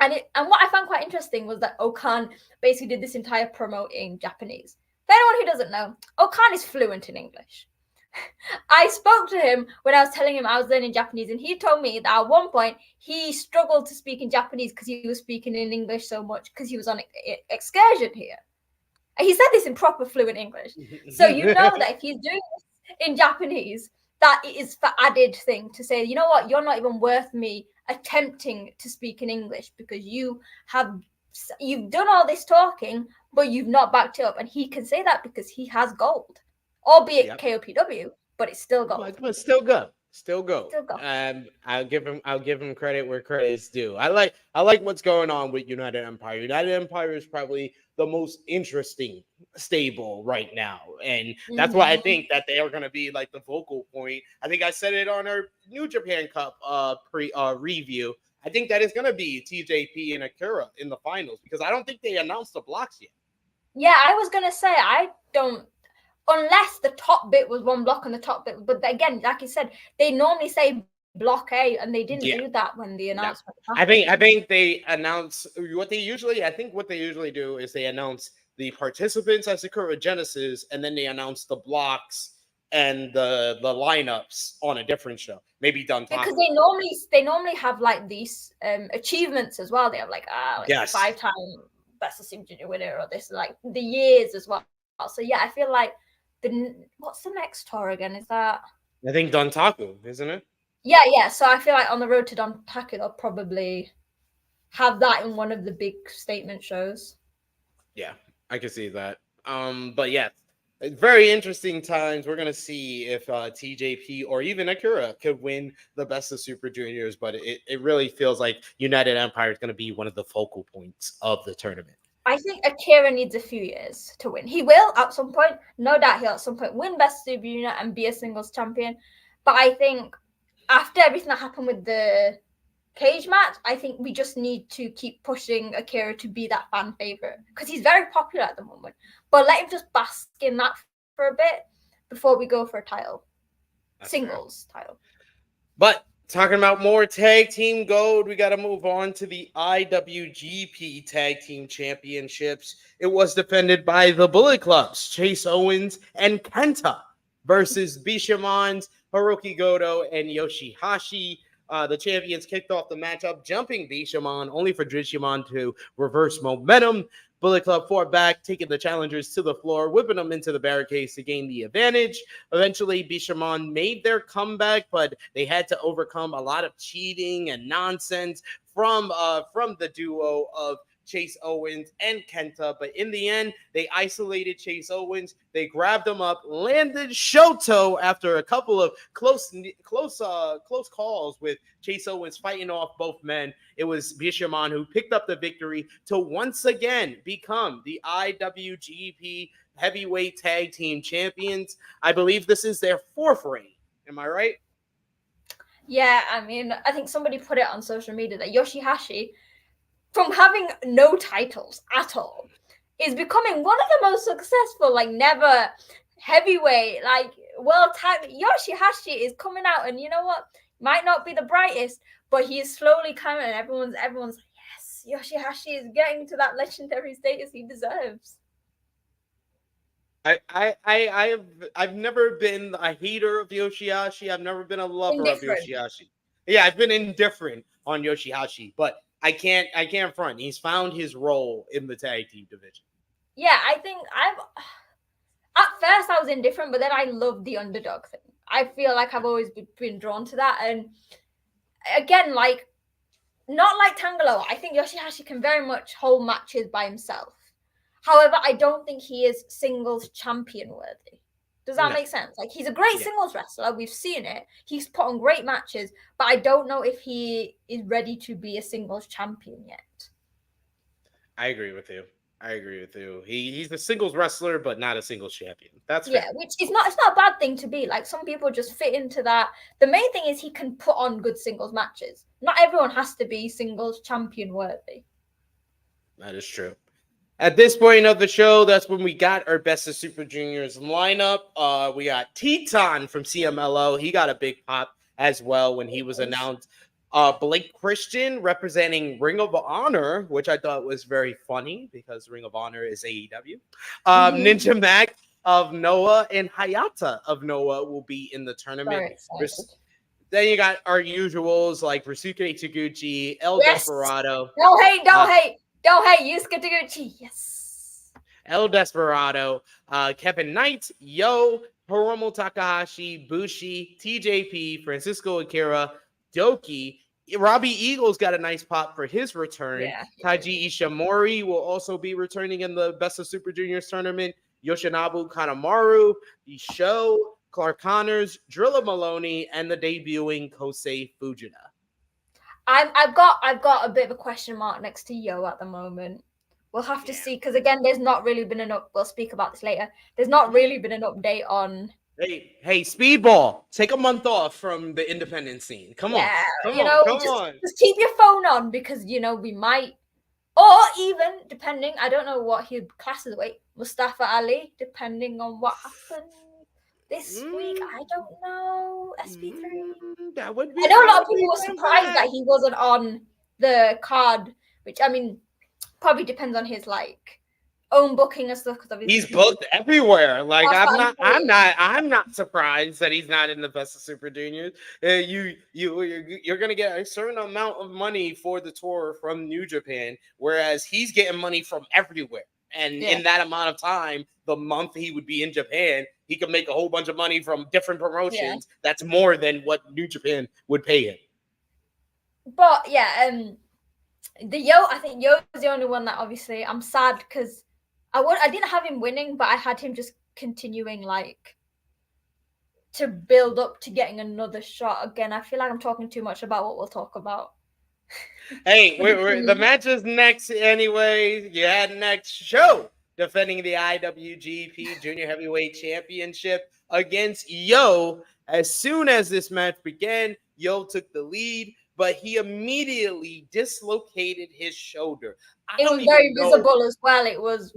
And what I found quite interesting was that O'Khan basically did this entire promo in Japanese. For anyone who doesn't know, O'Khan is fluent in English. I spoke to him when I was telling him I was learning Japanese, and he told me that at one point he struggled to speak in Japanese because he was speaking in English so much because he was on excursion here. And he said this in proper fluent English. So you know that if he's doing this in Japanese, that it is for added thing to say, you know what, you're not even worth me attempting to speak in English because you've done all this talking, but you've not backed it up. And he can say that because he has gold, albeit KOPW, but it's still gold. But still good. Still go. I'll give him credit where credit is due. I like what's going on with United Empire. United Empire is probably the most interesting stable right now, and that's why I think that they are going to be like the focal point. I think I said it on our New Japan Cup review. I think that is going to be TJP and Akira in the finals because I don't think they announced the blocks yet. Yeah, I was going to say I don't. Unless the top bit was one block and the top bit, but again, like you said, they normally say block A, and they didn't do that when the announcement happened. I think they announce what they usually do is they announce the participants as Sakura Genesis, and then they announce the blocks and the lineups on a different show. Maybe Don Taco. Because they normally have like these achievements as well. They have like Yes. 5-time Best of Super Junior winner, or this like the years as well. So yeah, I feel like what's the next tour again? Is that I think Don Taco, isn't it? Yeah. So I feel like on the road to Don Taco, they'll probably have that in one of the big statement shows. Yeah, I can see that. But yeah, very interesting times. We're gonna see if TJP or even Akira could win the Best of Super Juniors, but it really feels like United Empire is gonna be one of the focal points of the tournament. I think Akira needs a few years to win. He will at some point, no doubt he'll at some point win Best of Super Junior and be a singles champion. But I think after everything that happened with the cage match, I think we just need to keep pushing Akira to be that fan favorite, because he's very popular at the moment. But let him just bask in that for a bit before we go for a title. That's singles fair. Title. But talking about more tag team gold, we got to move on to the IWGP Tag Team Championships. It was defended by the Bullet Clubs, Chase Owens and Kenta, versus Bishamon, Hiroki Goto, and Yoshihashi. The champions kicked off the matchup, jumping Bishamon, only for Bishamon to reverse momentum. Bullet Club fought back, taking the challengers to the floor, whipping them into the barricades to gain the advantage. Eventually, Bishamon made their comeback, but they had to overcome a lot of cheating and nonsense from the duo of Chase Owens and Kenta. But in the end, they isolated Chase Owens. They grabbed him up, landed Shoto after a couple of close calls with Chase Owens fighting off both men. It was Bishamon who picked up the victory to once again become the IWGP Heavyweight Tag Team Champions. I believe this is their fourth reign. Am I right? Yeah, I mean, I think somebody put it on social media that Yoshihashi, from having no titles at all, is becoming one of the most successful, like, never heavyweight, like, world tag. Yoshihashi is coming out, and you know what? Might not be the brightest, but he is slowly coming, and everyone's like, yes, Yoshihashi is getting to that legendary status he deserves. I've never been a hater of Yoshihashi. I've never been a lover of Yoshihashi. Yeah, I've been indifferent on Yoshihashi, but I can't front. He's found his role in the tag team division. Yeah, I think at first I was indifferent, but then I loved the underdog thing. I feel like I've always been drawn to that. And again, like, not like Tangaloa, I think Yoshihashi can very much hold matches by himself. However, I don't think he is singles champion worthy. Does that make sense? Like, he's a great singles wrestler. We've seen it. He's put on great matches, but I don't know if he is ready to be a singles champion yet. I agree with you. He's a singles wrestler, but not a singles champion. That's fair. Which is not. It's not a bad thing to be. Like, some people just fit into that. The main thing is he can put on good singles matches. Not everyone has to be singles champion worthy. That is true. At this point of the show, that's when we got our Best of Super Juniors lineup. We got Teton from CMLO. He got a big pop as well when he was announced. Blake Christian representing Ring of Honor, which I thought was very funny because Ring of Honor is AEW. Ninja Mac of Noah and Hayata of Noah will be in the tournament. Then you got our usuals like Rasuke Taguchi, El Desperado. Don't hate. Yusuke Taguchi. Yes. El Desperado, Kevin Knight, Yo, Hiromu Takahashi, Bushi, TJP, Francisco Akira, Doki. Robbie Eagles got a nice pop for his return. Yeah. Taiji Ishimori will also be returning in the Best of Super Juniors tournament. Yoshinobu Kanemaru, Isho, Clark Connors, Drilla Maloney, and the debuting Kosei Fujita. I've got a bit of a question mark next to Yo at the moment. We'll have to see, because again, there's not really been we'll speak about this later. There's not really been an update on. Hey, Speedball, take a month off from the independent scene. Come on. Just keep your phone on, because we might, or even depending, I don't know what he classes. Mustafa Ali, depending on what happens this week, I don't know. SP3. That would be. I know a lot of people were surprised that he wasn't on the card, which I mean, probably depends on his own booking and stuff. Because he's booked everywhere. Like That's I'm what not, I'm I'm not surprised that he's not in the Best of Super Juniors. You're gonna get a certain amount of money for the tour from New Japan, whereas he's getting money from everywhere. And in that amount of time, the month he would be in Japan, he could make a whole bunch of money from different promotions. That's more than what New Japan would pay him. But yeah, I think Yo is the only one that obviously I'm sad because I didn't have him winning, but I had him just continuing like to build up to getting another shot. Again, I feel like I'm talking too much about what we'll talk about. Hey, the match is next anyway. You had next show defending the IWGP Junior Heavyweight Championship against Yo. As soon as this match began, Yo took the lead, but he immediately dislocated his shoulder. It was very visible as well. It was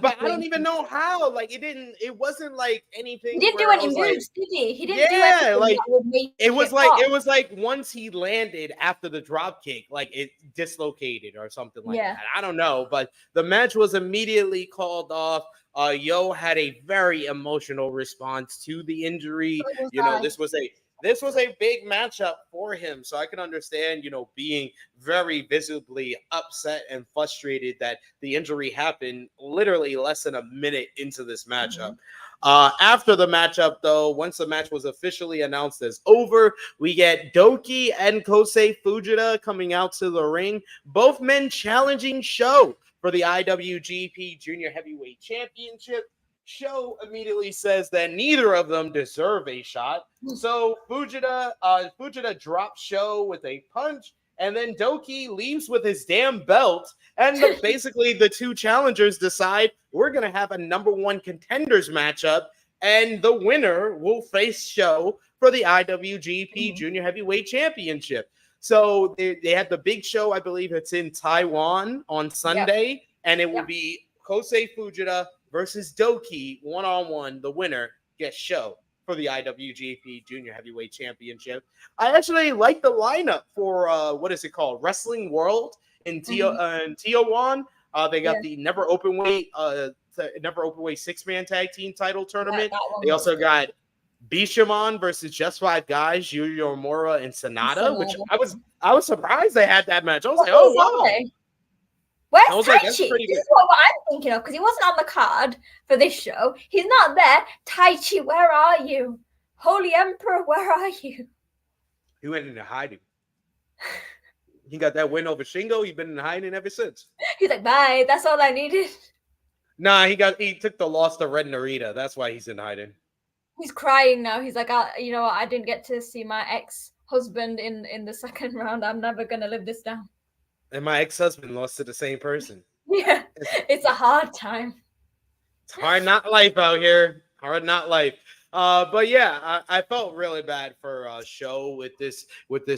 but I don't even know how. Like it wasn't like anything. He didn't do any moves, did he? He didn't do anything like that would make it was like once he landed after the drop kick, like it dislocated or something like that. I don't know, but the match was immediately called off. Yo had a very emotional response to the injury. This was a big matchup for him. So I can understand, being very visibly upset and frustrated that the injury happened literally less than a minute into this matchup. After the matchup, though, once the match was officially announced as over, we get Doki and Kosei Fujita coming out to the ring. Both men challenging Sho for the IWGP Junior Heavyweight Championship. Sho immediately says that neither of them deserve a shot. So Fujita drops Sho with a punch, and then Doki leaves with his damn belt. And basically the two challengers decide we're going to have a number one contenders matchup, and the winner will face Sho for the IWGP Junior Heavyweight Championship. So they had the big show, I believe it's in Taiwan on Sunday, and it will be Kosei Fujita versus Doki one-on-one. The winner gets Sho for the IWGP Junior Heavyweight Championship. I actually like the lineup for what is it called? Wrestling World in Tijuana. They got the Never Openweight 6-man tag team title tournament. They also got Bishamon versus Just Five Guys, Yuya Uemura and Sonata, which I was surprised they had that match. I was like, oh wow. Where's Taichi? This is what I'm thinking of, because he wasn't on the card for this show. He's not there. Taichi, where are you? Holy Emperor, where are you? He went into hiding. He got that win over Shingo. He's been in hiding ever since. He's like, bye. That's all I needed. Nah, he took the loss to Red Narita. That's why he's in hiding. He's crying now. He's like, you know what? I didn't get to see my ex-husband in the second round. I'm never gonna live this down. And my ex-husband lost to the same person. Yeah, it's a hard time. It's hard not life out here. Hard not life. But yeah, I felt really bad for Sho with this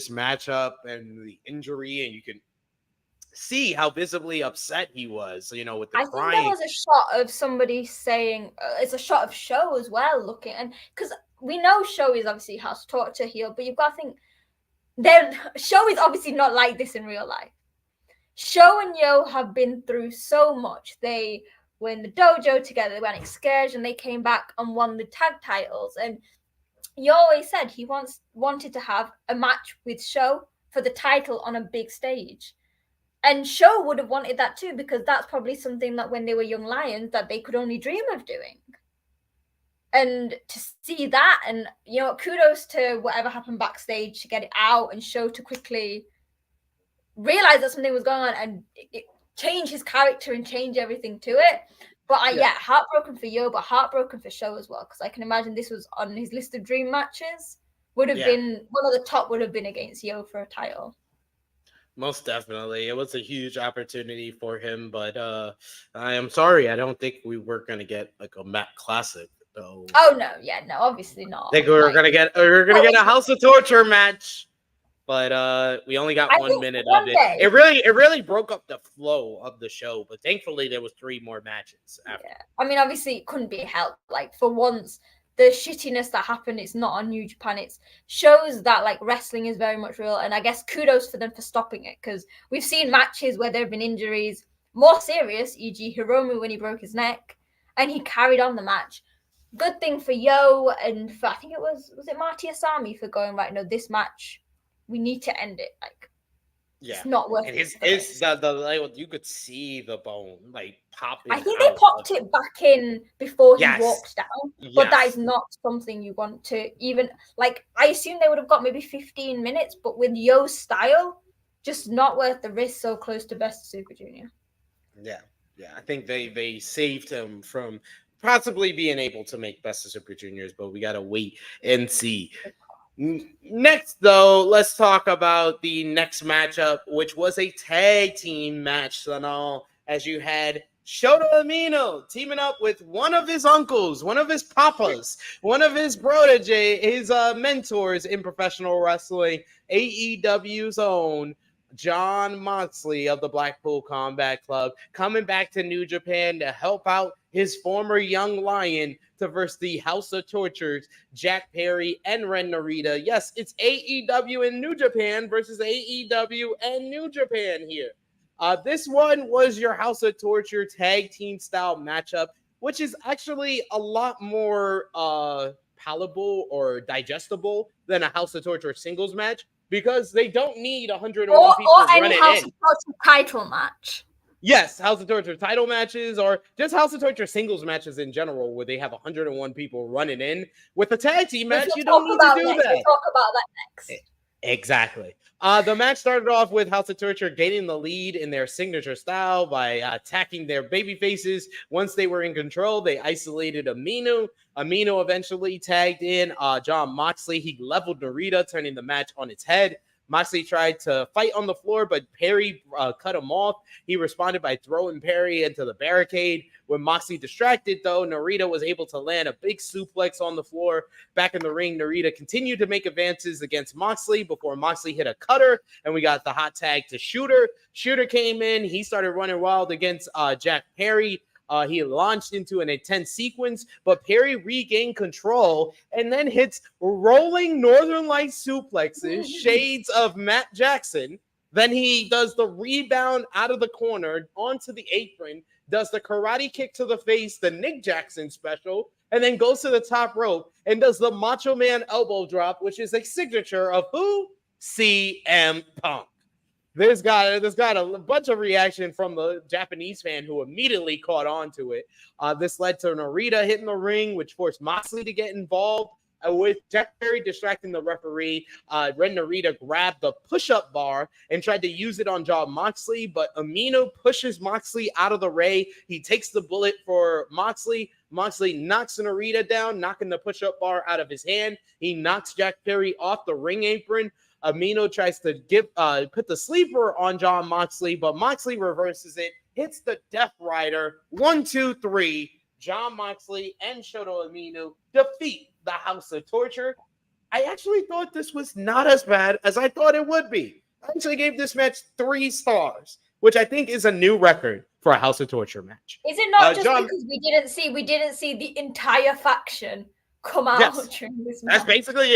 matchup and the injury, and you can see how visibly upset he was. With the crying. I think there was a shot of somebody saying it's a shot of Sho as well, looking, and because we know Sho is obviously has taught to heel, but you've got to think Sho is obviously not like this in real life. Sho and Yo have been through so much. They were in the dojo together. They went excursion. They came back and won the tag titles. And Yo always said he wanted to have a match with Sho for the title on a big stage. And Sho would have wanted that too, because that's probably something that when they were young lions that they could only dream of doing. And to see that, and kudos to whatever happened backstage to get it out, and Sho to quickly realize that something was going on and it change his character and change everything to it. But heartbroken for Yo, but heartbroken for Sho as well, because I can imagine this was on his list of dream matches. Would have been one of the top. Would have been against Yo for a title. Most definitely, it was a huge opportunity for him. But I am sorry, I don't think we were gonna get like a Matt Classic though. Oh no, obviously not. I think we were gonna get a House of Torture match. But we only got 1 minute of it. It really broke up the flow of the show. But thankfully, there was 3 more matches after. Yeah. I mean, obviously, it couldn't be helped. Like, for once, the shittiness that happened, it's not on New Japan. It shows that, like, wrestling is very much real. And I guess kudos for them for stopping it. Because we've seen matches where there have been injuries. more serious, e.g. Hiromu when he broke his neck, and he carried on the match. Good thing for Yo and for, I think it was it Marty Asami for going, right, no, this match, we need to end it. Like, it's not worth and it. his the like, you could see the bone like popping. I think out they popped it back in before he Yes. walked down, but that is not something you want to even, like, I assume they would have got maybe 15 minutes, but with Yo's style, just not worth the risk so close to Best of Super Junior. Yeah. I think they saved him from possibly being able to make Best of Super Juniors, but we gotta wait and see. Next, though, let's talk about the next matchup, which was a tag team match, Sonal, as you had Shota Umino teaming up with one of his uncles, one of his papas, one of his protege, his mentors in professional wrestling, AEW's own Jon Moxley of the Blackpool Combat Club, coming back to New Japan to help out his former young lion to verse the House of Tortures, Jack Perry and Ren Narita. Yes, it's AEW and New Japan versus AEW and New Japan here. This one was your House of Torture tag team style matchup, which is actually a lot more palatable or digestible than a House of Torture singles match, because they don't need 101 people running in. Or any House of Torture title match. Yes, House of Torture title matches, or just House of Torture singles matches in general, where they have 101 people running in. With a tag team match, you don't need to do that. We'll talk about that next. Exactly. The match started off with House of Torture gaining the lead in their signature style by attacking their baby faces. Once they were in control, they isolated Umino. Umino eventually tagged in Jon Moxley. He leveled Narita, turning the match on its head. Moxley tried to fight on the floor, but Perry cut him off. He responded by throwing Perry into the barricade. When Moxley distracted, though, Narita was able to land a big suplex on the floor. Back in the ring, Narita continued to make advances against Moxley before Moxley hit a cutter, and we got the hot tag to Shooter. Shooter came in. He started running wild against Jack Perry. He launched into an intense sequence, but Perry regained control and then hits rolling Northern Lights suplexes, shades of Matt Jackson. Then he does the rebound out of the corner onto the apron, does the karate kick to the face, the Nick Jackson special, and then goes to the top rope and does the Macho Man elbow drop, which is a signature of who? CM Punk. There's got a bunch of reaction from the Japanese fan who immediately caught on to it. This led to Narita hitting the ring, which forced Moxley to get involved. With Jack Perry distracting the referee, Ren Narita grabbed the push-up bar and tried to use it on Jon Moxley, but Umino pushes Moxley out of the ray. He takes the bullet for Moxley. Moxley knocks Narita down, knocking the push-up bar out of his hand. He knocks Jack Perry off the ring apron. Umino tries to put the sleeper on Jon Moxley, but Moxley reverses it, hits the Death Rider. 1, 2, 3. Jon Moxley and Shota Umino defeat the House of Torture. I actually thought this was not as bad as I thought it would be. I actually gave this match 3 stars, which I think is a new record for a House of Torture match. Is it not just because we didn't see the entire faction come out during this match? That's basically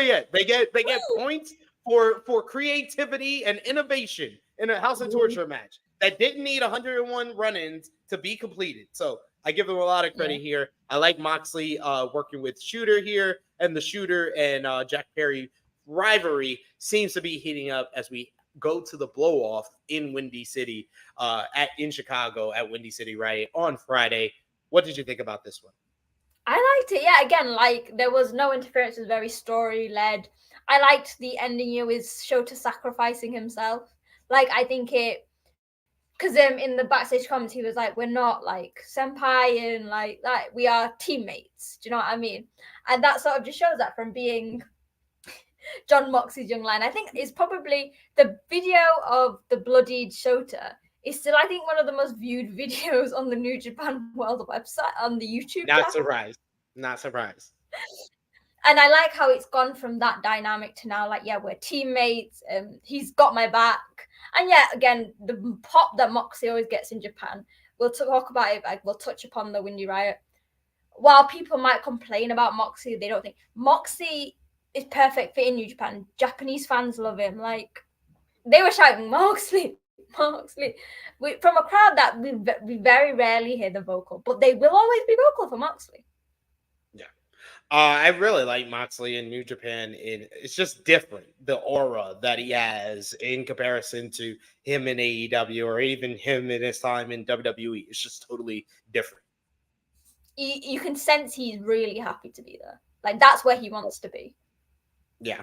it. They get points for creativity and innovation in a House of Torture match that didn't need 101 run-ins to be completed. So I give them a lot of credit here. I like Moxley working with Shooter here, and the Shooter and Jack Perry rivalry seems to be heating up as we go to the blow-off in Windy City, in Chicago at Windy City Riot on Friday. What did you think about this one? I liked it. Yeah, again, like, there was no interference. It was very story-led. I liked the ending here with Shota sacrificing himself. Like, I think it... Because in the backstage comments, he was like, we're not, like, senpai and, like, we are teammates. Do you know what I mean? And that sort of just shows that from being Jon Moxley's young line. I think it's probably the video of the bloodied Shota is still, I think, one of the most viewed videos on the New Japan World website, on the YouTube channel. Not surprised. And I like how it's gone from that dynamic to now, like, yeah, we're teammates. He's got my back. And yeah, again, the pop that Moxley always gets in Japan. We'll talk about it. Like, we'll touch upon the Windy Riot. While people might complain about Moxley, they don't think Moxley is perfect fit in New Japan. Japanese fans love him. Like, they were shouting, Moxley, Moxley. From a crowd that we very rarely hear the vocal, but they will always be vocal for Moxley. Yeah. I really like Moxley in New Japan. It's just different, the aura that he has in comparison to him in AEW or even him in his time in WWE. It's just totally different. You can sense he's really happy to be there. Like, that's where he wants to be. Yeah,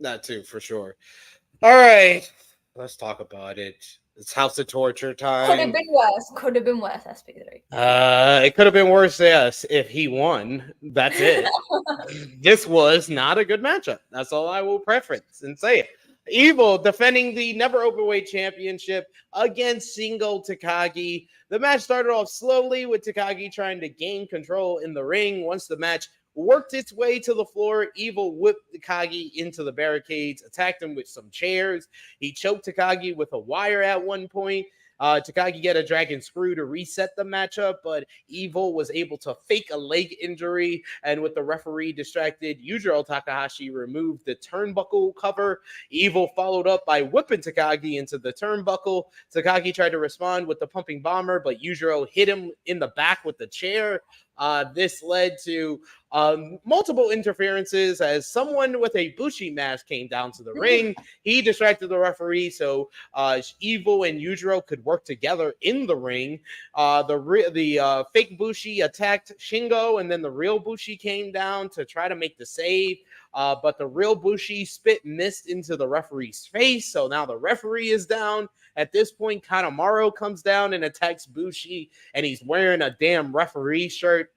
that too, for sure. All right, let's talk about it. It's House of Torture time. Could have been worse. Could have been worse, SP3. It could have been worse, yes, if he won. That's it. This was not a good matchup. That's all I will preference and say it. Evil defending the Never Openweight Championship against Shingo Takagi. The match started off slowly with Takagi trying to gain control in the ring. Once the match worked its way to the floor, Evil whipped Takagi into the barricades, attacked him with some chairs. He choked Takagi with a wire at one point. Takagi get a dragon screw to reset the matchup, but Evil was able to fake a leg injury, and with the referee distracted, Yujiro Takahashi removed the turnbuckle cover. Evil followed up by whipping Takagi into the turnbuckle. Takagi tried to respond with the pumping bomber, but Yujiro hit him in the back with the chair. This led to multiple interferences as someone with a Bushi mask came down to the ring. He distracted the referee so Evil and Yujiro could work together in the ring. The fake Bushi attacked Shingo, and then the real Bushi came down to try to make the save. But the real Bushi spit missed into the referee's face, so now the referee is down. At this point, Kanemaru comes down and attacks Bushi, and he's wearing a damn referee shirt.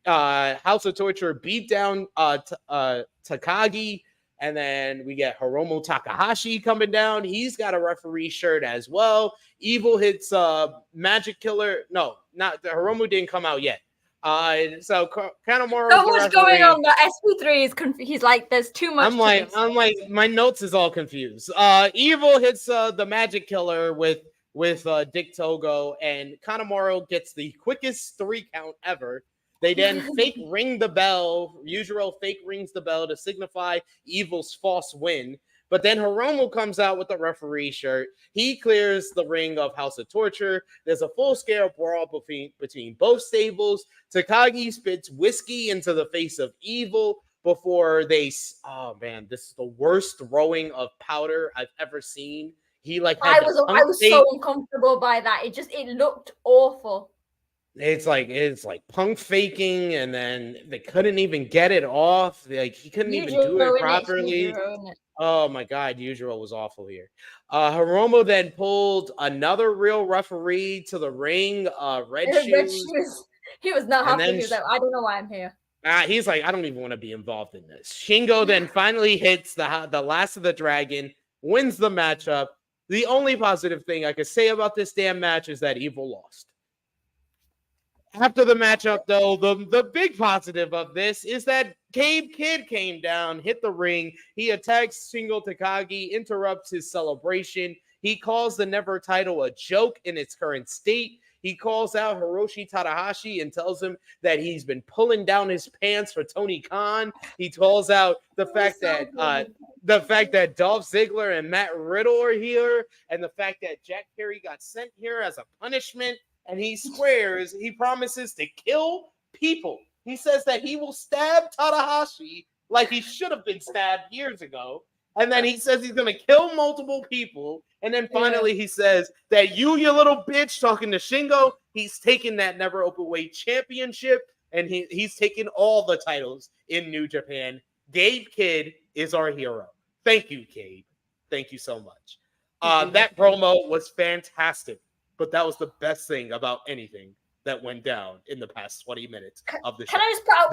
House of Torture beat down Takagi, and then we get Hiromu Takahashi coming down. He's got a referee shirt as well. Evil hits Magic Killer. No, not the Hiromu didn't come out yet. So Kanemaru. So much going on. The SP3 is confused. He's like, there's too much. I'm like, my notes is all confused. Evil hits the Magic Killer with Dick Togo, and Kanemaru gets the quickest 3 count ever. They then fake ring the bell. Yujiro fake rings the bell to signify Evil's false win. But then Hiromu comes out with the referee shirt. He clears the ring of House of Torture. There's a full-scale brawl between both stables. Takagi spits whiskey into the face of Evil before they... Oh, man, this is the worst throwing of powder I've ever seen. He I was so uncomfortable by that. It looked awful. It's like punk faking, and then they couldn't even get it off. Like, he couldn't even do it properly. Oh my God, Yujiro was awful here. Hiromu then pulled another real referee to the ring. Red Shoes. He was not happy. He was like, I don't know why I'm here. He's like, I don't even want to be involved in this. Shingo then finally hits the last of the dragon, wins the matchup. The only positive thing I could say about this damn match is that Evil lost. After the matchup, though, the big positive of this is that Gabe Kidd came down, hit the ring. He attacks Shingo Takagi, interrupts his celebration. He calls the Never title a joke in its current state. He calls out Hiroshi Tanahashi and tells him that he's been pulling down his pants for Tony Khan. He calls out the fact that Dolph Ziggler and Matt Riddle are here, and the fact that Jack Perry got sent here as a punishment. And he swears, he promises to kill people. He says that he will stab Tanahashi like he should have been stabbed years ago. And then he says he's going to kill multiple people. And then finally he says that you little bitch, talking to Shingo, he's taking that Never Openweight Championship. And he's taking all the titles in New Japan. Gabe Kidd is our hero. Thank you, Gabe. Thank you so much. That promo was fantastic. But that was the best thing about anything that went down in the past 20 minutes of the show. Can I just put out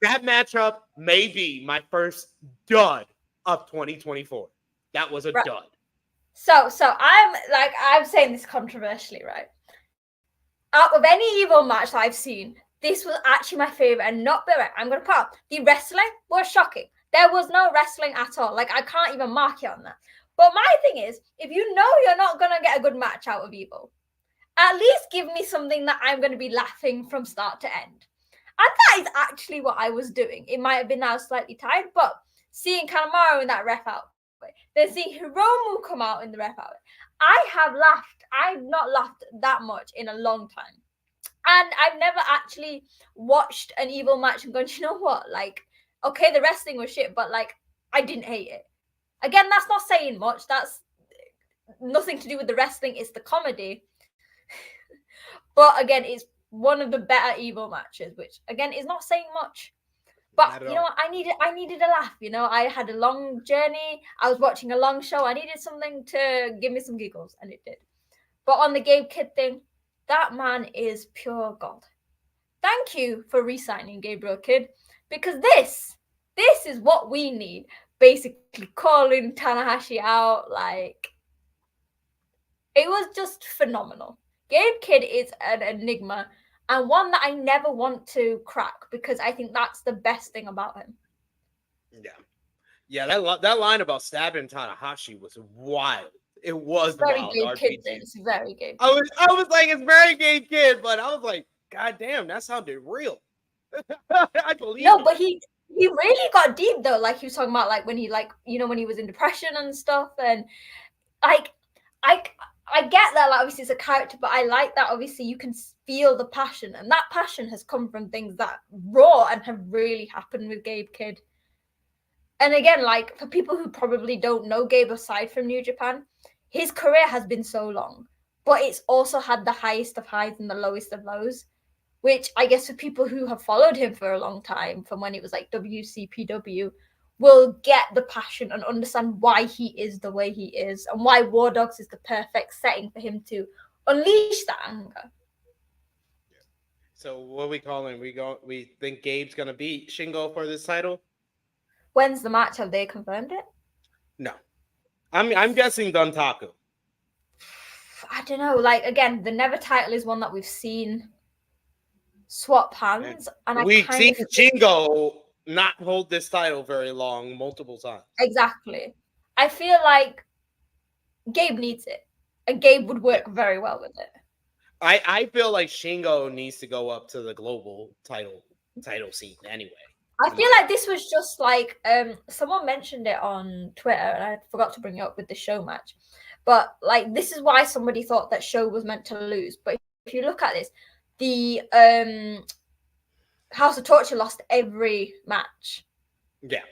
That matchup may be my first dud of 2024. That was a dud. So I'm saying this controversially, right? Out of any Evil match that I've seen, this was actually my favorite, and not the I'm gonna put out the wrestling was shocking. There was no wrestling at all. Like, I can't even mark it on that. But my thing is, if you know you're not going to get a good match out of Evil, at least give me something that I'm going to be laughing from start to end. And that is actually what I was doing. It might have been now slightly tired, but seeing Kanemaru in that ref out Then see Hiromu come out in the ref hour. I have laughed. I've not laughed that much in a long time. And I've never actually watched an evil match and gone, you know what? Like, okay, the wrestling was shit, but like, I didn't hate it. Again, that's not saying much. That's nothing to do with the wrestling. It's the comedy. But again, it's one of the better evil matches, which again is not saying much. But you know what? I needed a laugh. You know, I had a long journey. I was watching a long show. I needed something to give me some giggles, and it did. But on the Gabe Kidd thing, that man is pure gold. Thank you for re-signing Gabriel Kidd, because this is what we need. Basically, calling Tanahashi out, like, it was just phenomenal. Gabe Kidd is an enigma, and one that I never want to crack, because I think that's the best thing about him. Yeah. That line about stabbing Tanahashi was wild. It was very wild. Gabe Kidd. It's very Gabe. I was like, it's very Gabe Kidd, but I was like, God damn, that sounded real. I believe. No, but he really got deep though. Like he was talking about, like when he, like, you know, when he was in depression and stuff, and like I get that, like, obviously it's a character, but I like that obviously you can feel the passion, and that passion has come from things that raw and have really happened with Gabe Kidd. And again, like, for people who probably don't know Gabe aside from New Japan, his career has been so long, but it's also had the highest of highs and the lowest of lows, which I guess for people who have followed him for a long time, from when it was like WCPW, will get the passion and understand why he is the way he is, and why War Dogs is the perfect setting for him to unleash that anger. So what are we calling? We think Gabe's gonna beat Shingo for this title? When's the match? Have they confirmed it? No. I'm guessing Dontaku. I don't know. Like, again, the Never title is one that we've seen swap hands, and we've seen Shingo not hold this title very long, multiple times. Exactly. I feel like Gabe needs it, and Gabe would work very well with it. I feel like Shingo needs to go up to the global title scene anyway. I feel like this was just like someone mentioned it on Twitter, and I forgot to bring it up with the show match. But like, this is why somebody thought that show was meant to lose. But if you look at this, the House of Torture lost every match. Yeah.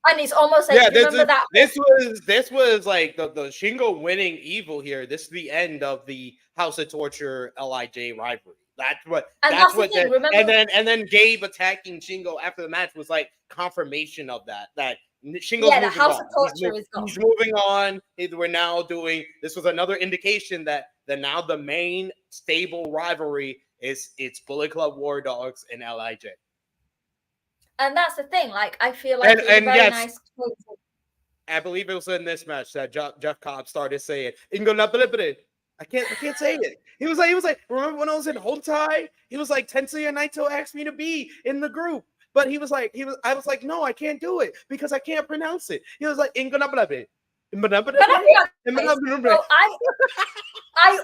And it's almost like, this was like the Shingo winning evil here. This is the end of the House of Torture LIJ rivalry. That's what and then Gabe attacking Shingo after the match was like confirmation of that Shingo's the House of Torture is gone. He's moving on. We're now doing this was another indication that now the main stable rivalry it's Bullet Club War Dogs and LIJ. And that's the thing. Like, I feel like it's very nice. I believe it was in this match that Jeff Cobb started saying, I can't say it. He was like, remember when I was in Hontai? He was like, Tetsuya Naito asked me to be in the group. But I was like, no, I can't do it because I can't pronounce it. He was like, I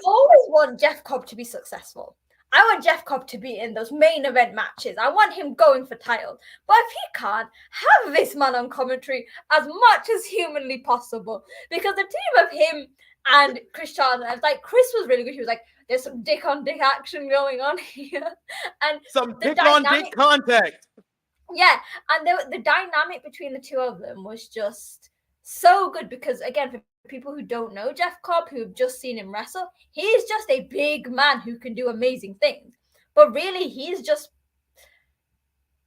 always want Jeff Cobb to be successful. I want Jeff Cobb to be in those main event matches. I want him going for titles. But if he can't, have this man on commentary as much as humanly possible. Because the team of him and Chris Charlton, I was like, Chris was really good. He was like, there's some dick on dick action going on here. And some dick on dick contact. Yeah. And the dynamic between the two of them was just so good. Because again, for people who don't know Jeff Cobb, who've just seen him wrestle, he's just a big man who can do amazing things. But really, he's just,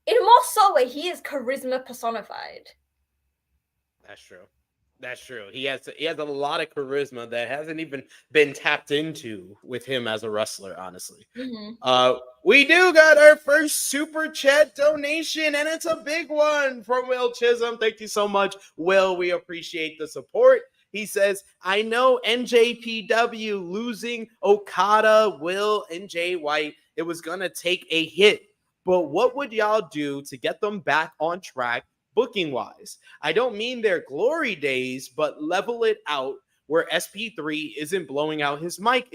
in a more subtle way, he is charisma personified. That's true. He has a lot of charisma that hasn't even been tapped into with him as a wrestler, honestly. Mm-hmm. We do got our first super chat donation, and it's a big one from Will Chisholm. Thank you so much, Will. We appreciate the support. He says, I know NJPW losing Okada, Will, and Jay White, it was going to take a hit. But what would y'all do to get them back on track booking-wise? I don't mean their glory days, but level it out where SP3 isn't blowing out his mic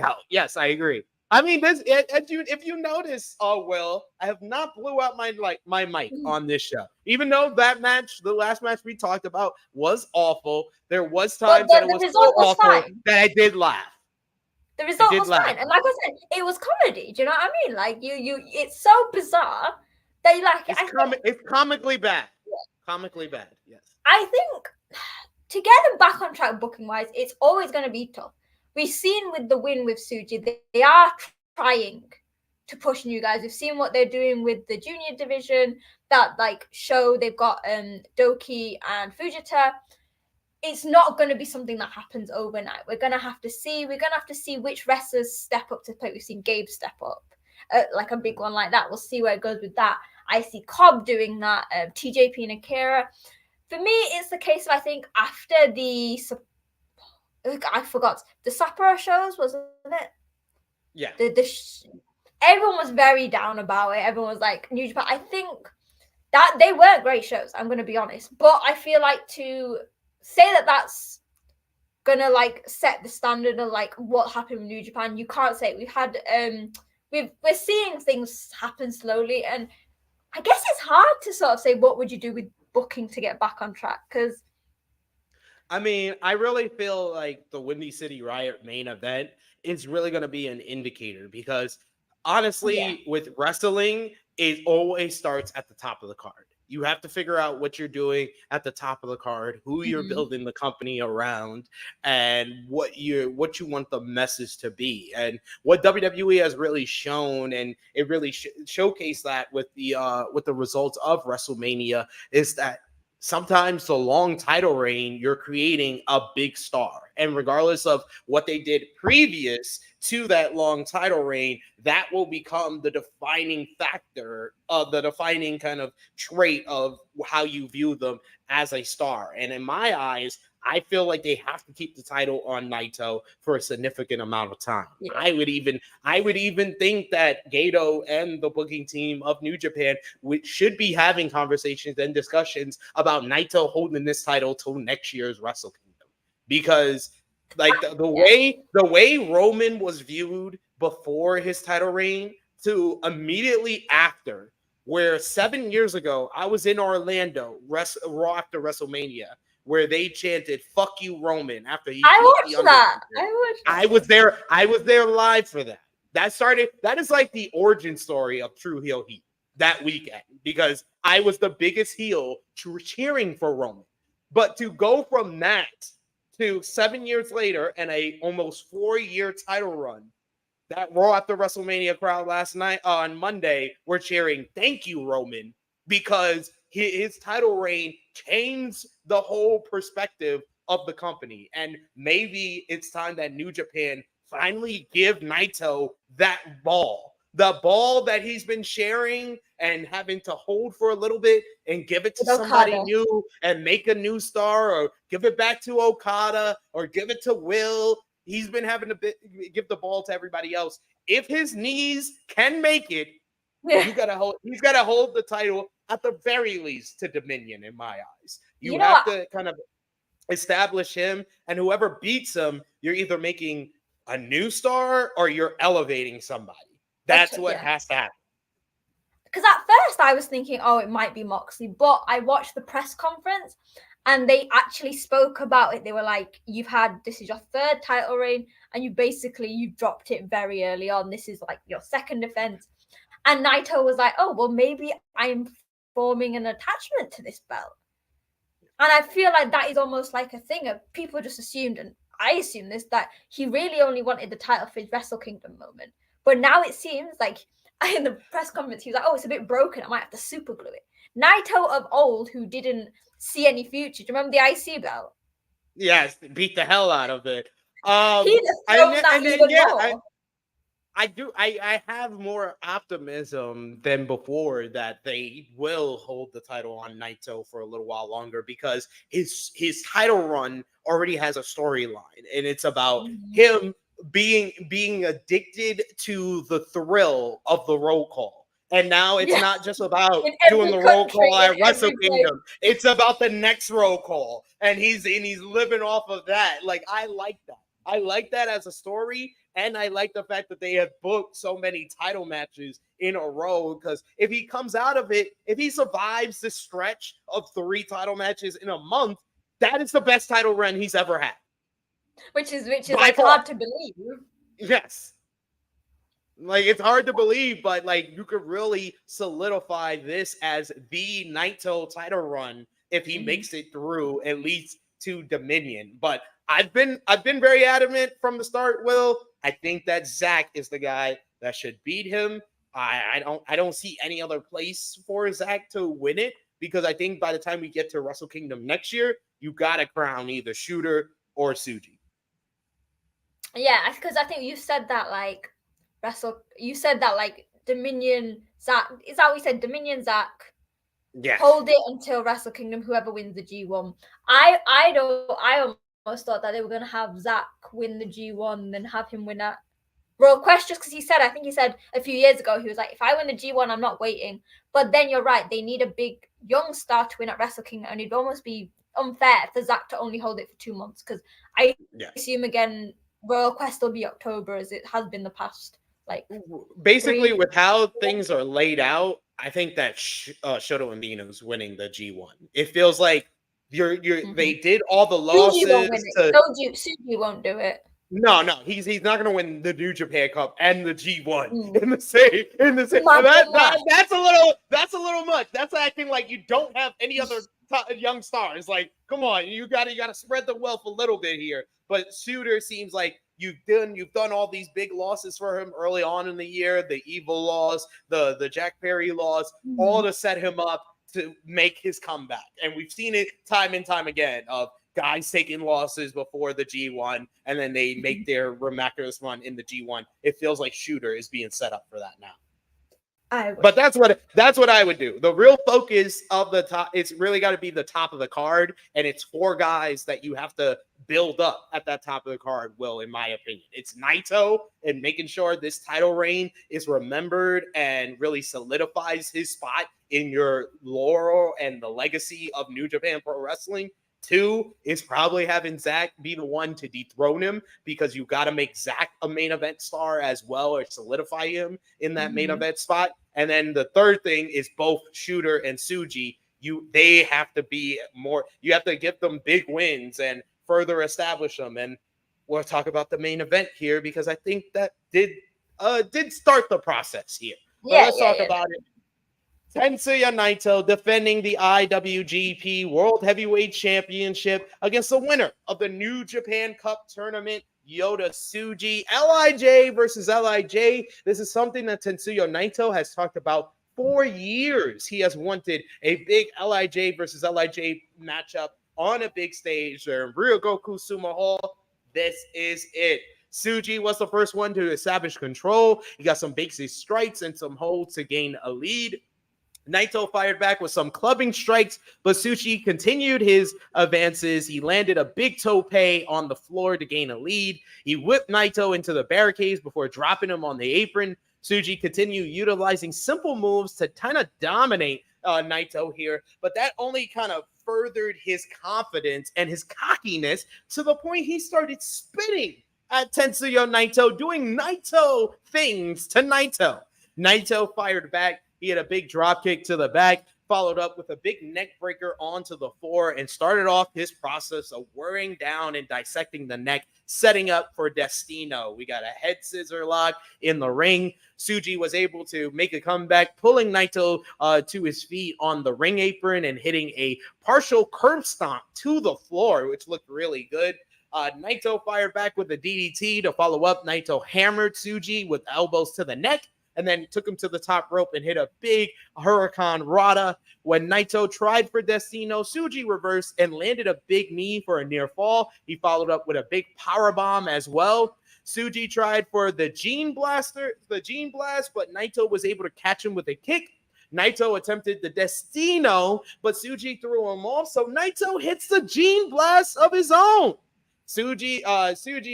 out. Yes, I agree. I mean, this if you notice, Will, I have not blew out my mic on this show. Even though that match, the last match we talked about, was awful. There was times that it was so awful that I did laugh. The result was fine, and like I said, it was comedy. Do you know what I mean? Like it's so bizarre that you like. It's comically bad. Yeah. Comically bad. Yes. I think to get them back on track booking wise, it's always going to be tough. We've seen with the win with Tsuji, they are trying to push new guys. We've seen what they're doing with the junior division. That like show they've got Doki and Fujita. It's not going to be something that happens overnight. We're going to have to see. We're going to have to see which wrestlers step up to play. We've seen Gabe step up, like a big one like that. We'll see where it goes with that. I see Cobb doing that. TJP and Akira. For me, it's the case of I think after I forgot the Sakura shows, wasn't it? Yeah. Everyone was very down about it. Everyone was like New Japan. I think that they weren't great shows. I'm going to be honest, but I feel like to say that that's gonna like set the standard of like what happened with New Japan, you can't say it. We've had we're seeing things happen slowly, and I guess it's hard to sort of say what would you do with booking to get back on track, because I mean, I really feel like the Windy City Riot main event is really going to be an indicator, because honestly, with wrestling, it always starts at the top of the card. You have to figure out what you're doing at the top of the card, who you're building the company around, and what you want the message to be. And what WWE has really shown, and it really showcased that with the results of WrestleMania, is that sometimes the long title reign, you're creating a big star. And regardless of what they did previous to that long title reign, that will become the defining factor of the defining kind of trait of how you view them as a star. And in my eyes, I feel like they have to keep the title on Naito for a significant amount of time. Yeah. I would even think that Gato and the booking team of New Japan should be having conversations and discussions about Naito holding this title till next year's Wrestle Kingdom, because like the way Roman was viewed before his title reign to immediately after, where 7 years ago I was in Orlando, Raw after WrestleMania, where they chanted "Fuck you, Roman" after he. I watched that. I was there. I was there live for that. That is like the origin story of True Heel Heat that weekend, because I was the biggest heel cheering for Roman. But to go from that to 7 years later and a almost 4-year title run, that Raw after WrestleMania crowd last night on Monday were cheering "Thank you, Roman," because his title reign changed the whole perspective of the company. And maybe it's time that New Japan finally give Naito that ball, the ball that he's been sharing and having to hold for a little bit, and give it to somebody new and make a new star, or give it back to Okada, or give it to Will. He's been having to give the ball to everybody else. If his knees can make it, he's got to hold the title at the very least to Dominion, in my eyes. You have to kind of establish him, and whoever beats him, you're either making a new star or you're elevating somebody. That's what has to happen. Because at first I was thinking, oh, it might be Moxley, but I watched the press conference and they actually spoke about it. They were like, this is your third title reign, and you dropped it very early on. This is like your second defense. And Naito was like, oh, well, maybe I'm forming an attachment to this belt. And I feel like that is almost like a thing of people just assumed, and I assume this, that he really only wanted the title for his Wrestle Kingdom moment. But now it seems like in the press conference, he was like, oh, it's a bit broken. I might have to super glue it. Naito of old, who didn't see any future. Do you remember the IC belt? Yes, beat the hell out of it. I do. I have more optimism than before that they will hold the title on Naito for a little while longer, because his title run already has a storyline, and it's about him being addicted to the thrill of the roll call. And now it's not just about doing the roll call at Wrestle Kingdom. It's about the next roll call, and he's living off of that. Like, I like that. I like that as a story, and I like the fact that they have booked so many title matches in a row, because if he comes out of it, if he survives this stretch of 3 title matches in a month, that is the best title run he's ever had. Which is By like far. hard to believe. Yes. Like, it's hard to believe, but like, you could really solidify this as the Naito title run if he makes it through at least to Dominion. But I've been very adamant from the start, Will. I think that Zack is the guy that should beat him. I don't see any other place for Zack to win it, because I think by the time we get to Wrestle Kingdom next year, you gotta crown either Shooter or Tsuji. Yeah, because I think you said that like Dominion Zack. Is that what you said? Dominion Zack. Yeah. Hold it until Wrestle Kingdom, whoever wins the G1. I almost thought that they were gonna have Zack win the G1 and then have him win at Royal Quest, just because I think he said a few years ago, he was like, if I win the G1, I'm not waiting. But then you're right, they need a big young star to win at Wrestle Kingdom, and it'd almost be unfair for Zack to only hold it for 2 months, because I assume again Royal Quest will be October, as it has been the past. Like, basically, with how things are laid out, I think that Shoto Umino's winning the G1. It feels like they did all the losses. Tsuji won't do it. No, he's not going to win the New Japan Cup and the G1 in the same. That's a little much. That's acting like you don't have any other young stars. Like, come on, you got to spread the wealth a little bit here. But Shooter seems like you've done all these big losses for him early on in the year, the Evil loss, the Jack Perry loss, all to set him up to make his comeback. And we've seen it time and time again of guys taking losses before the G1, and then they make their miraculous run in the G1. It feels like Shooter is being set up for that now. But that's what I would do. The real focus of the top, it's really got to be the top of the card, and it's 4 guys that you have to build up at that top of the card, Will, in my opinion. It's Naito, and making sure this title reign is remembered and really solidifies his spot in your laurel and the legacy of New Japan Pro Wrestling. 2 is probably having Zack be the one to dethrone him, because you got to make Zack a main event star as well, or solidify him in that main event spot. And then the third thing is both Shooter and Tsuji. They have to be more. You have to give them big wins and further establish them. And we'll talk about the main event here, because I think that did start the process here. But let's talk about it. Tetsuya Naito defending the IWGP World Heavyweight Championship against the winner of the New Japan Cup tournament, Yota Tsuji. LIJ versus LIJ. This is something that Tetsuya Naito has talked about for years. He has wanted a big LIJ versus LIJ matchup on a big stage there in Ryogoku Sumo Hall. This is it. Tsuji was the first one to establish control. He got some basic strikes and some holds to gain a lead. Naito fired back with some clubbing strikes, but Tsuji continued his advances. He landed a big tope on the floor to gain a lead. He whipped Naito into the barricades before dropping him on the apron. Tsuji continued utilizing simple moves to kind of dominate Naito here, but that only kind of furthered his confidence and his cockiness to the point he started spitting at Tetsuya Naito, doing Naito things to Naito. Naito fired back. He had a big drop kick to the back, followed up with a big neck breaker onto the floor, and started off his process of wearing down and dissecting the neck, setting up for Destino. We got a head scissor lock in the ring. Tsuji was able to make a comeback, pulling Naito to his feet on the ring apron and hitting a partial curb stomp to the floor, which looked really good. Naito fired back with a DDT to follow up. Naito hammered Tsuji with elbows to the neck, and then took him to the top rope and hit a big Hurricane Rana. When Naito tried for Destino, Tsuji reversed and landed a big knee for a near fall. He followed up with a big powerbomb as well. Tsuji tried for the Gene Blast, but Naito was able to catch him with a kick. Naito attempted the Destino, but Tsuji threw him off, so Naito hits the Gene Blast of his own. Tsuji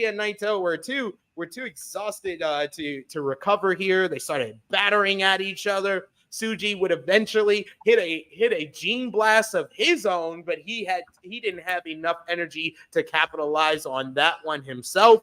and Naito were too exhausted to recover here. They started battering at each other. Tsuji would eventually hit a gene blast of his own, but he didn't have enough energy to capitalize on that one himself.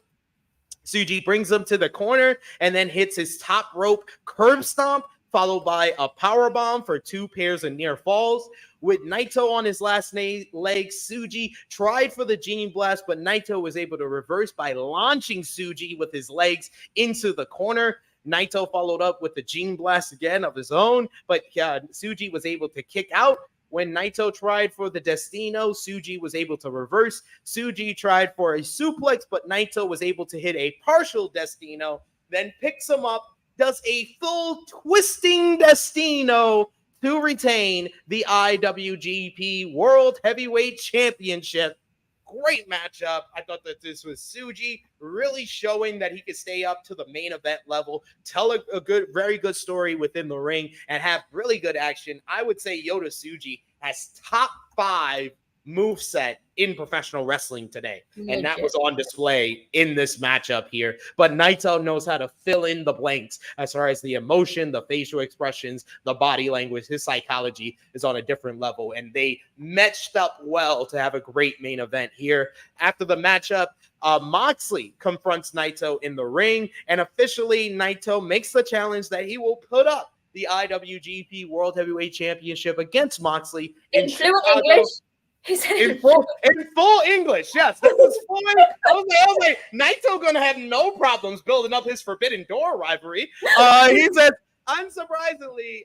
Tsuji brings him to the corner and then hits his top rope curb stomp, followed by a power bomb for 2 pairs of near falls. With Naito on his last leg, Tsuji tried for the Gene Blast, but Naito was able to reverse by launching Tsuji with his legs into the corner. Naito followed up with the Gene Blast again of his own, but Tsuji was able to kick out. When Naito tried for the Destino, Tsuji was able to reverse. Tsuji tried for a suplex, but Naito was able to hit a partial Destino, then picks him up, does a full twisting Destino to retain the IWGP World Heavyweight Championship. Great matchup. I thought that this was Tsuji really showing that he could stay up to the main event level, tell a good, very good story within the ring, and have really good action. I would say Yota Tsuji has top 5 moveset in professional wrestling today. And that was on display in this matchup here. But Naito knows how to fill in the blanks as far as the emotion, the facial expressions, the body language. His psychology is on a different level. And they matched up well to have a great main event here. After the matchup, Moxley confronts Naito in the ring. And officially, Naito makes the challenge that he will put up the IWGP World Heavyweight Championship against Moxley in fluent English. In full English, yes. This is full. I was like, Naito gonna have no problems building up his Forbidden Door rivalry. He said, unsurprisingly,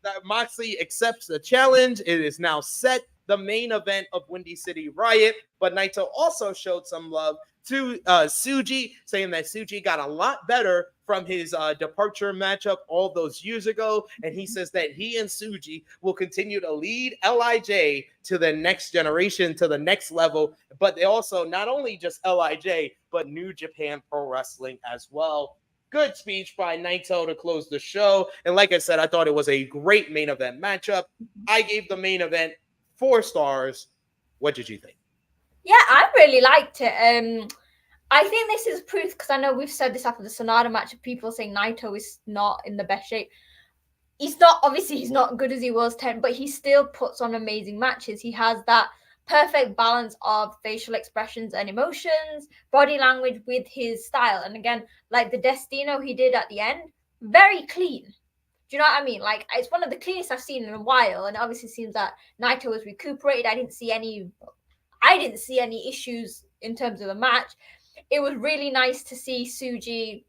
that Moxley accepts the challenge. It is now set, the main event of Windy City Riot. But Naito also showed some love to Tsuji, saying that Tsuji got a lot better from his departure matchup all those years ago. And he says that he and Tsuji will continue to lead LIJ to the next generation, to the next level. But they also not only just LIJ, but New Japan Pro Wrestling as well. Good speech by Naito to close the show. And like I said, I thought it was a great main event matchup. I gave the main event 4 stars. What did you think? Yeah, I really liked it. I think this is proof, because I know we've said this after the Sonata match of people saying Naito is not in the best shape. He's not good as he was 10, but he still puts on amazing matches. He has that perfect balance of facial expressions and emotions, body language with his style. And again, like the Destino he did at the end, very clean. Do you know what I mean? Like, it's one of the cleanest I've seen in a while. And it obviously seems that Naito was recuperated. I didn't see any issues in terms of the match. It was really nice to see Tsuji,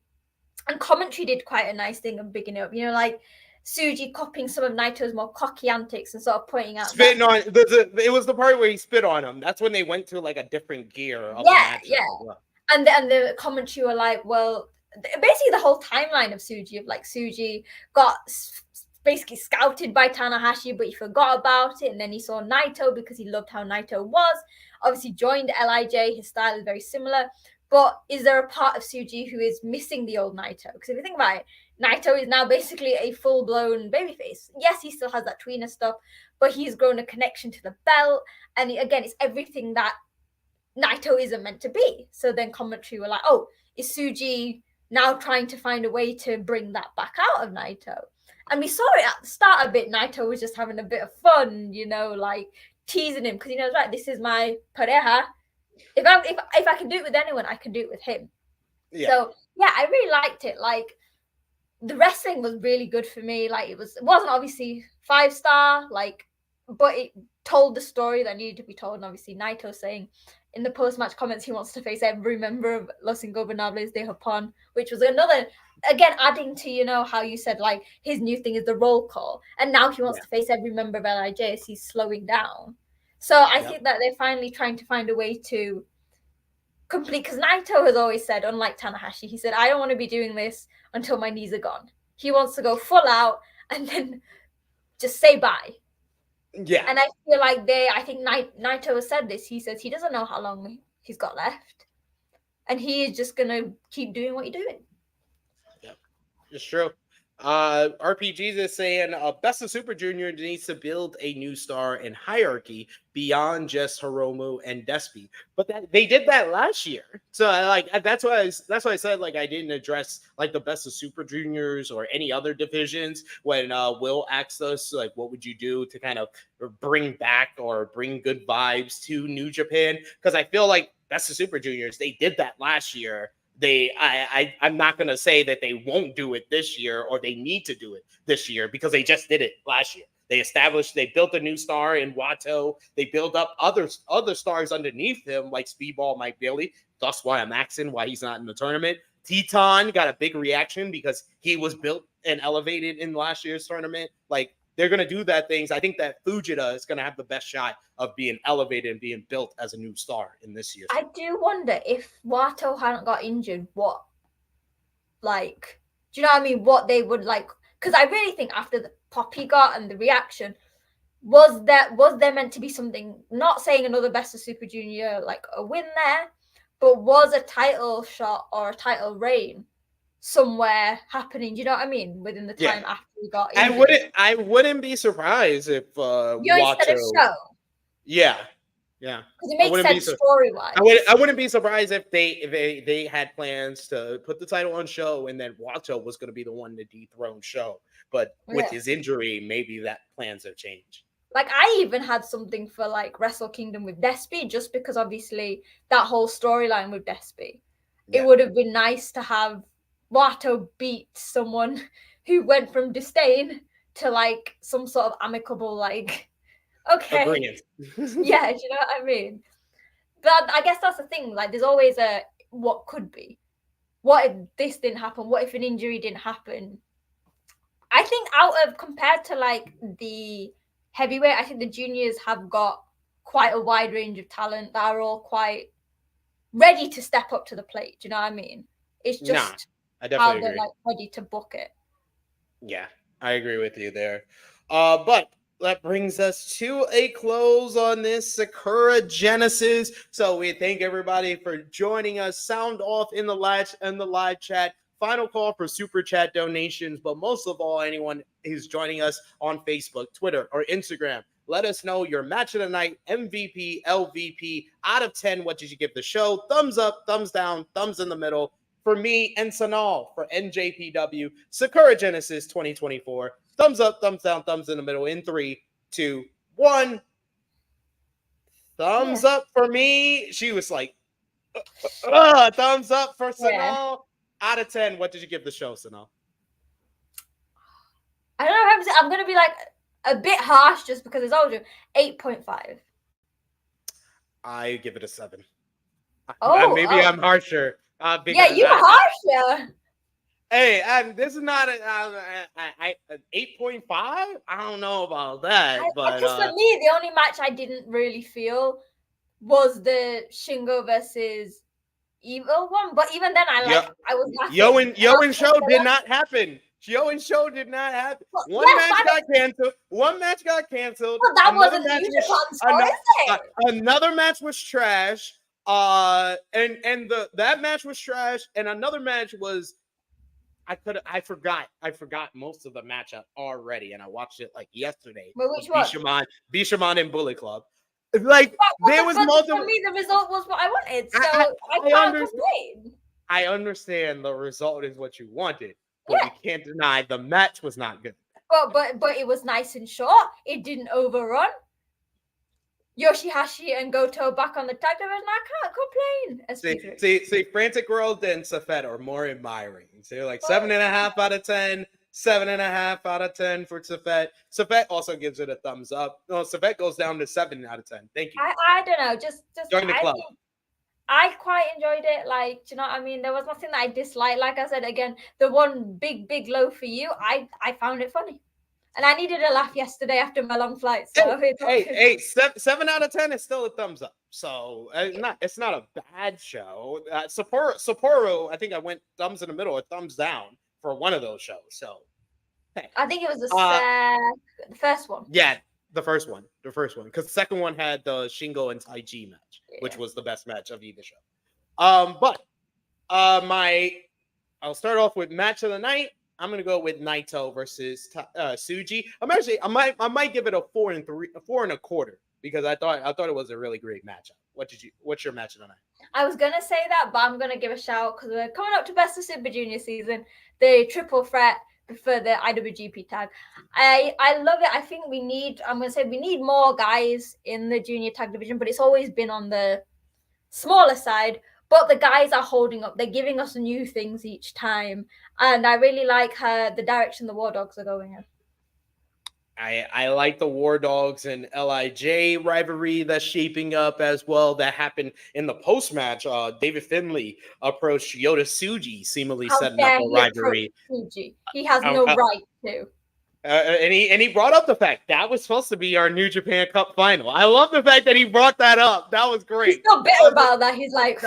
and commentary did quite a nice thing of bigging it up. You know, like Tsuji copying some of Naito's more cocky antics and sort of pointing out. Spitting on, it was the part where he spit on him. That's when they went to like a different gear. Of the match. And the commentary were like, well, basically the whole timeline of Tsuji, of like Tsuji got basically scouted by Tanahashi, but he forgot about it, and then he saw Naito because he loved how Naito was. Obviously joined LIJ, his style is very similar. But is there a part of Tsuji who is missing the old Naito? Because if you think about it, Naito is now basically a full-blown babyface. Yes, he still has that tweener stuff, but he's grown a connection to the belt. And again, it's everything that Naito isn't meant to be. So then commentary were like, oh, is Tsuji now trying to find a way to bring that back out of Naito? And we saw it at the start a bit. Naito was just having a bit of fun, you know, like teasing him, because he knows, right, this is my pareja. If I can do it with anyone, I can do it with him. Yeah. So yeah, I really liked it. Like, the wrestling was really good for me. Like, it wasn't obviously 5-star, like, but it told the story that needed to be told. And obviously Naito saying in the post-match comments he wants to face every member of Los Ingobernables de Japón, which was another, again, adding to, you know, how you said like his new thing is the roll call, and now he wants to face every member of LIJ as he's slowing down. So I think that they're finally trying to find a way to complete, because Naito has always said, unlike Tanahashi, he said, I don't want to be doing this until my knees are gone. He wants to go full out and then just say bye. Yeah. And I feel like I think Naito has said this. He says he doesn't know how long he's got left. And he is just going to keep doing what he's doing. Yeah, it's true. RPGs is saying Best of Super Junior needs to build a new star and hierarchy beyond just Hiromu and Despy. But they did that last year. So that's why I said like I didn't address like the Best of Super Juniors or any other divisions when Will asked us like what would you do to kind of bring back or bring good vibes to New Japan, because I feel like Best of Super Juniors, they did that last year. I'm not going to say that they won't do it this year or they need to do it this year, because they just did it last year. They built a new star in Watto. They built up other stars underneath him, like Speedball Mike Bailey. That's why I'm asking why he's not in the tournament. Teton got a big reaction because he was built and elevated in last year's tournament. Like, they're going to do that things. I think that Fujita is going to have the best shot of being elevated and being built as a new star in this year's. I do wonder if Watto hadn't got injured, do you know what I mean? What they would like, because I really think after the pop he got and the reaction, was there meant to be something, not saying another Best of Super Junior, like a win there, but was a title shot or a title reign somewhere happening, do you know what I mean? Within the time after he got injured. I wouldn't be surprised if Instead of show. Yeah. Because it makes sense story-wise. I wouldn't be surprised if they had plans to put the title on show and then Watto was going to be the one to dethrone show. But with his injury, maybe that plans have changed. Like, I even had something for like Wrestle Kingdom with Despy, just because obviously that whole storyline with Despy. Yeah. It would have been nice to have Watto beat someone who went from disdain to like some sort of amicable, like, okay. Agreement. Yeah, do you know what I mean? But I guess that's the thing. Like, there's always a what could be. What if this didn't happen? What if an injury didn't happen? I think compared to like the heavyweight, I think the juniors have got quite a wide range of talent that are all quite ready to step up to the plate. Do you know what I mean? It's just how they're like ready to book it. Yeah, I agree with you there. But that brings us to a close on this Sakura Genesis. So we thank everybody for joining us. Sound off in the live chat. Final call for super chat donations, but most of all, anyone who's joining us on Facebook, Twitter, or Instagram, let us know your match of the night, MVP, LVP, out of 10. What did you give the show? Thumbs up, thumbs down, thumbs in the middle. For me and Sonal for NJPW Sakura Genesis 2024. Thumbs up, thumbs down, thumbs in the middle in 3, 2, 1. Thumbs up for me. She was like, thumbs up for Sonal. Yeah. Out of 10, what did you give the show, Sonal? I don't know. I'm going to be like a bit harsh just because it's older. 8.5. I give it a 7. I'm harsher. Yeah, you're harsher. Hey, this is not an 8.5. I don't know about that, but because for me, the only match I didn't really feel was the Shingo versus Evil one. But even then, I was laughing. Yo and Show did not happen. Yo and Show did not happen. One match got canceled. Well, that wasn't New Japan's fault, is it? Another match was trash. That match was trash, and another match was. I forgot most of the matchup already, and I watched it like yesterday. But which one? Bishamon and Bullet Club. Like there was multiple. For me, the result was what I wanted, so I can't complain. I understand the result is what you wanted, but we can't deny the match was not good. But it was nice and short. It didn't overrun. Yoshihashi and Goto back on the tag division. I can't complain. See, Frantic World and Safed are more admiring. So you're like 7.5 out of 10, 7.5 out of 10 for Safed. Safed also gives it a thumbs up. No, Safed goes down to 7 out of 10. Thank you. I don't know. Just join the club. I quite enjoyed it. Like, do you know what I mean? There was nothing that I disliked. Like I said, again, the one big low for you, I found it funny. And I needed a laugh yesterday after my long flight. So hey, 7 out of 10 is still a thumbs up. So it's not a bad show. Sapporo, I think I went thumbs in the middle or thumbs down for one of those shows. So hey. I think it was the first one. Yeah, the first one. Because the second one had the Shingo and Taiji match, which was the best match of either show. I'll start off with match of the night. I'm gonna go with Naito versus Tsuji. I might give it a 4.25 because I thought it was a really great matchup. What's your matchup tonight? I was gonna say that, but I'm gonna give a shout because we're coming up to Best of Super Junior season, the triple threat for the IWGP tag. I love it. I think we need more guys in the junior tag division, but it's always been on the smaller side. But the guys are holding up. They're giving us new things each time, and I really like the direction the War Dogs are going in. I like the War Dogs and LIJ rivalry that's shaping up as well. That happened in the post match. David Finlay approached Yota Tsuji, seemingly setting up a rivalry. He has no right to. And he brought up the fact that was supposed to be our New Japan Cup final. I love the fact that he brought that up. That was great. He's still bitter about that. He's like.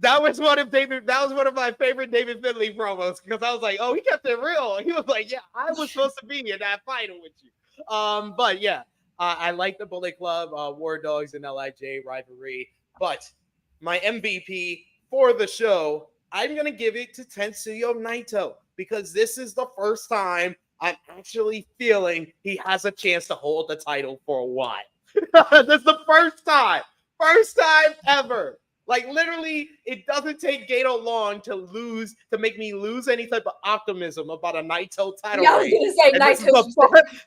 That was one of my favorite David Finlay promos because I was like, oh, he kept it real. He was like, yeah, I was supposed to be in that final with you. But yeah, I like the Bullet Club, War Dogs, and LIJ rivalry. But my MVP for the show, I'm gonna give it to Tetsuya Naito because this is the first time I'm actually feeling he has a chance to hold the title for a while. This is the first time ever. Like, literally, it doesn't take Gato long to make me lose any type of optimism about a Naito title. Yeah, I was going to say Naito.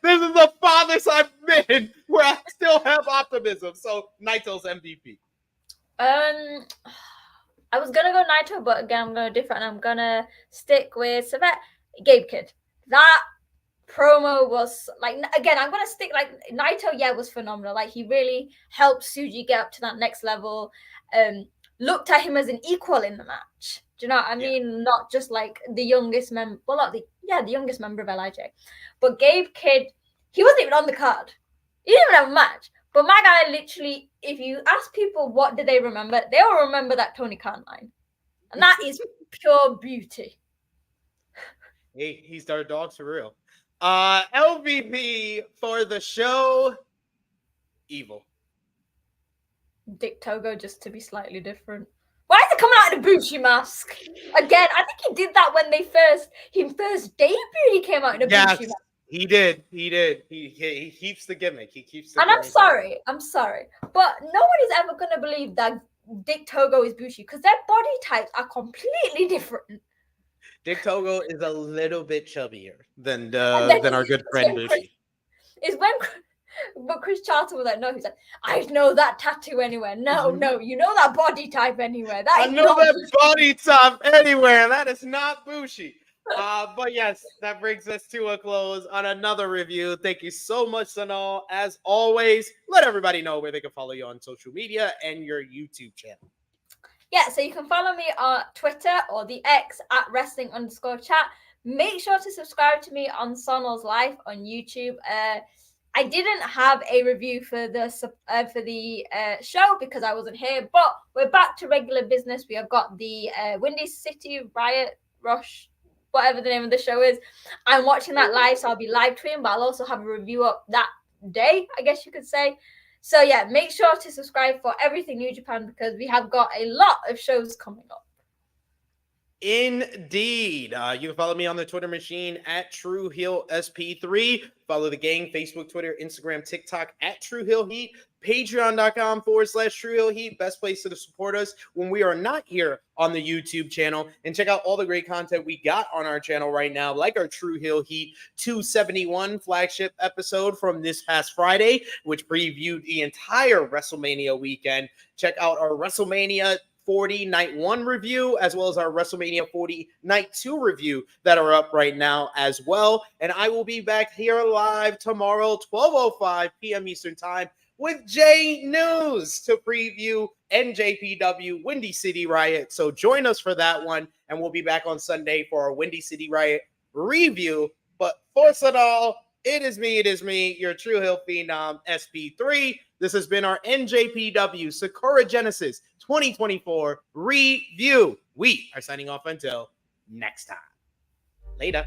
This is the farthest I've been where I still have optimism. So, Naito's MVP. I was going to go Naito, but again, I'm going to differ, and I'm going to stick with Savette. Gabe Kidd. That promo was, like, again, I'm going to stick, like, Naito, was phenomenal. Like, he really helped Tsuji get up to that next level. Looked at him as an equal in the match. Do you know what I mean? Yeah. Not just like the youngest member. Well, not the youngest member of LIJ. But Gabe Kidd, he wasn't even on the card. He didn't even have a match. But my guy, literally, if you ask people what did they remember, they will remember that Tony Khan line. And that is pure beauty. Hey, he's our dog for real. LVP for the show, Evil. Dick Togo, just to be slightly different. Why is it coming out in a Bushi mask? Again, I think he did that when he first debuted. He came out in a Bushi mask. He did. He keeps the gimmick. And I'm sorry, but nobody's ever gonna believe that Dick Togo is Bushi because their body types are completely different. Dick Togo is a little bit chubbier than our good friend Bushi. But Chris Charlton was like, no, he's like, I know that tattoo anywhere. No, you know that body type anywhere. I know that body type anywhere. That is not Bushi. But yes, that brings us to a close on another review. Thank you so much, Sonal. As always, let everybody know where they can follow you on social media and your YouTube channel. Yeah, so you can follow me on Twitter or the X at wrestling_chat. Make sure to subscribe to me on Sonal's Life on YouTube. I didn't have a review for the show because I wasn't here, but we're back to regular business. We have got the Windy City Riot Rush, whatever the name of the show is. I'm watching that live, so I'll be live tweeting, but I'll also have a review up that day, I guess you could say. So yeah, make sure to subscribe for everything New Japan because we have got a lot of shows coming up. Indeed. You can follow me on the Twitter machine at TrueHeelSP3. Follow the gang, Facebook, Twitter, Instagram, TikTok at TrueHeelHeat. Patreon.com/TrueHeelHeat. Best place to support us when we are not here on the YouTube channel. And check out all the great content we got on our channel right now, like our True Heel Heat 271 flagship episode from this past Friday, which previewed the entire WrestleMania weekend. Check out our WrestleMania 40 Night 1 review, as well as our WrestleMania 40 Night 2 review that are up right now as well. And I will be back here live tomorrow, 12:05 p.m. Eastern Time, with Jay News to preview NJPW Windy City Riot. So join us for that one, and we'll be back on Sunday for our Windy City Riot review. But for Sonal, it is me, your True Heel Phenom, SP3. This has been our NJPW Sakura Genesis 2024 review. We are signing off until next time. Later.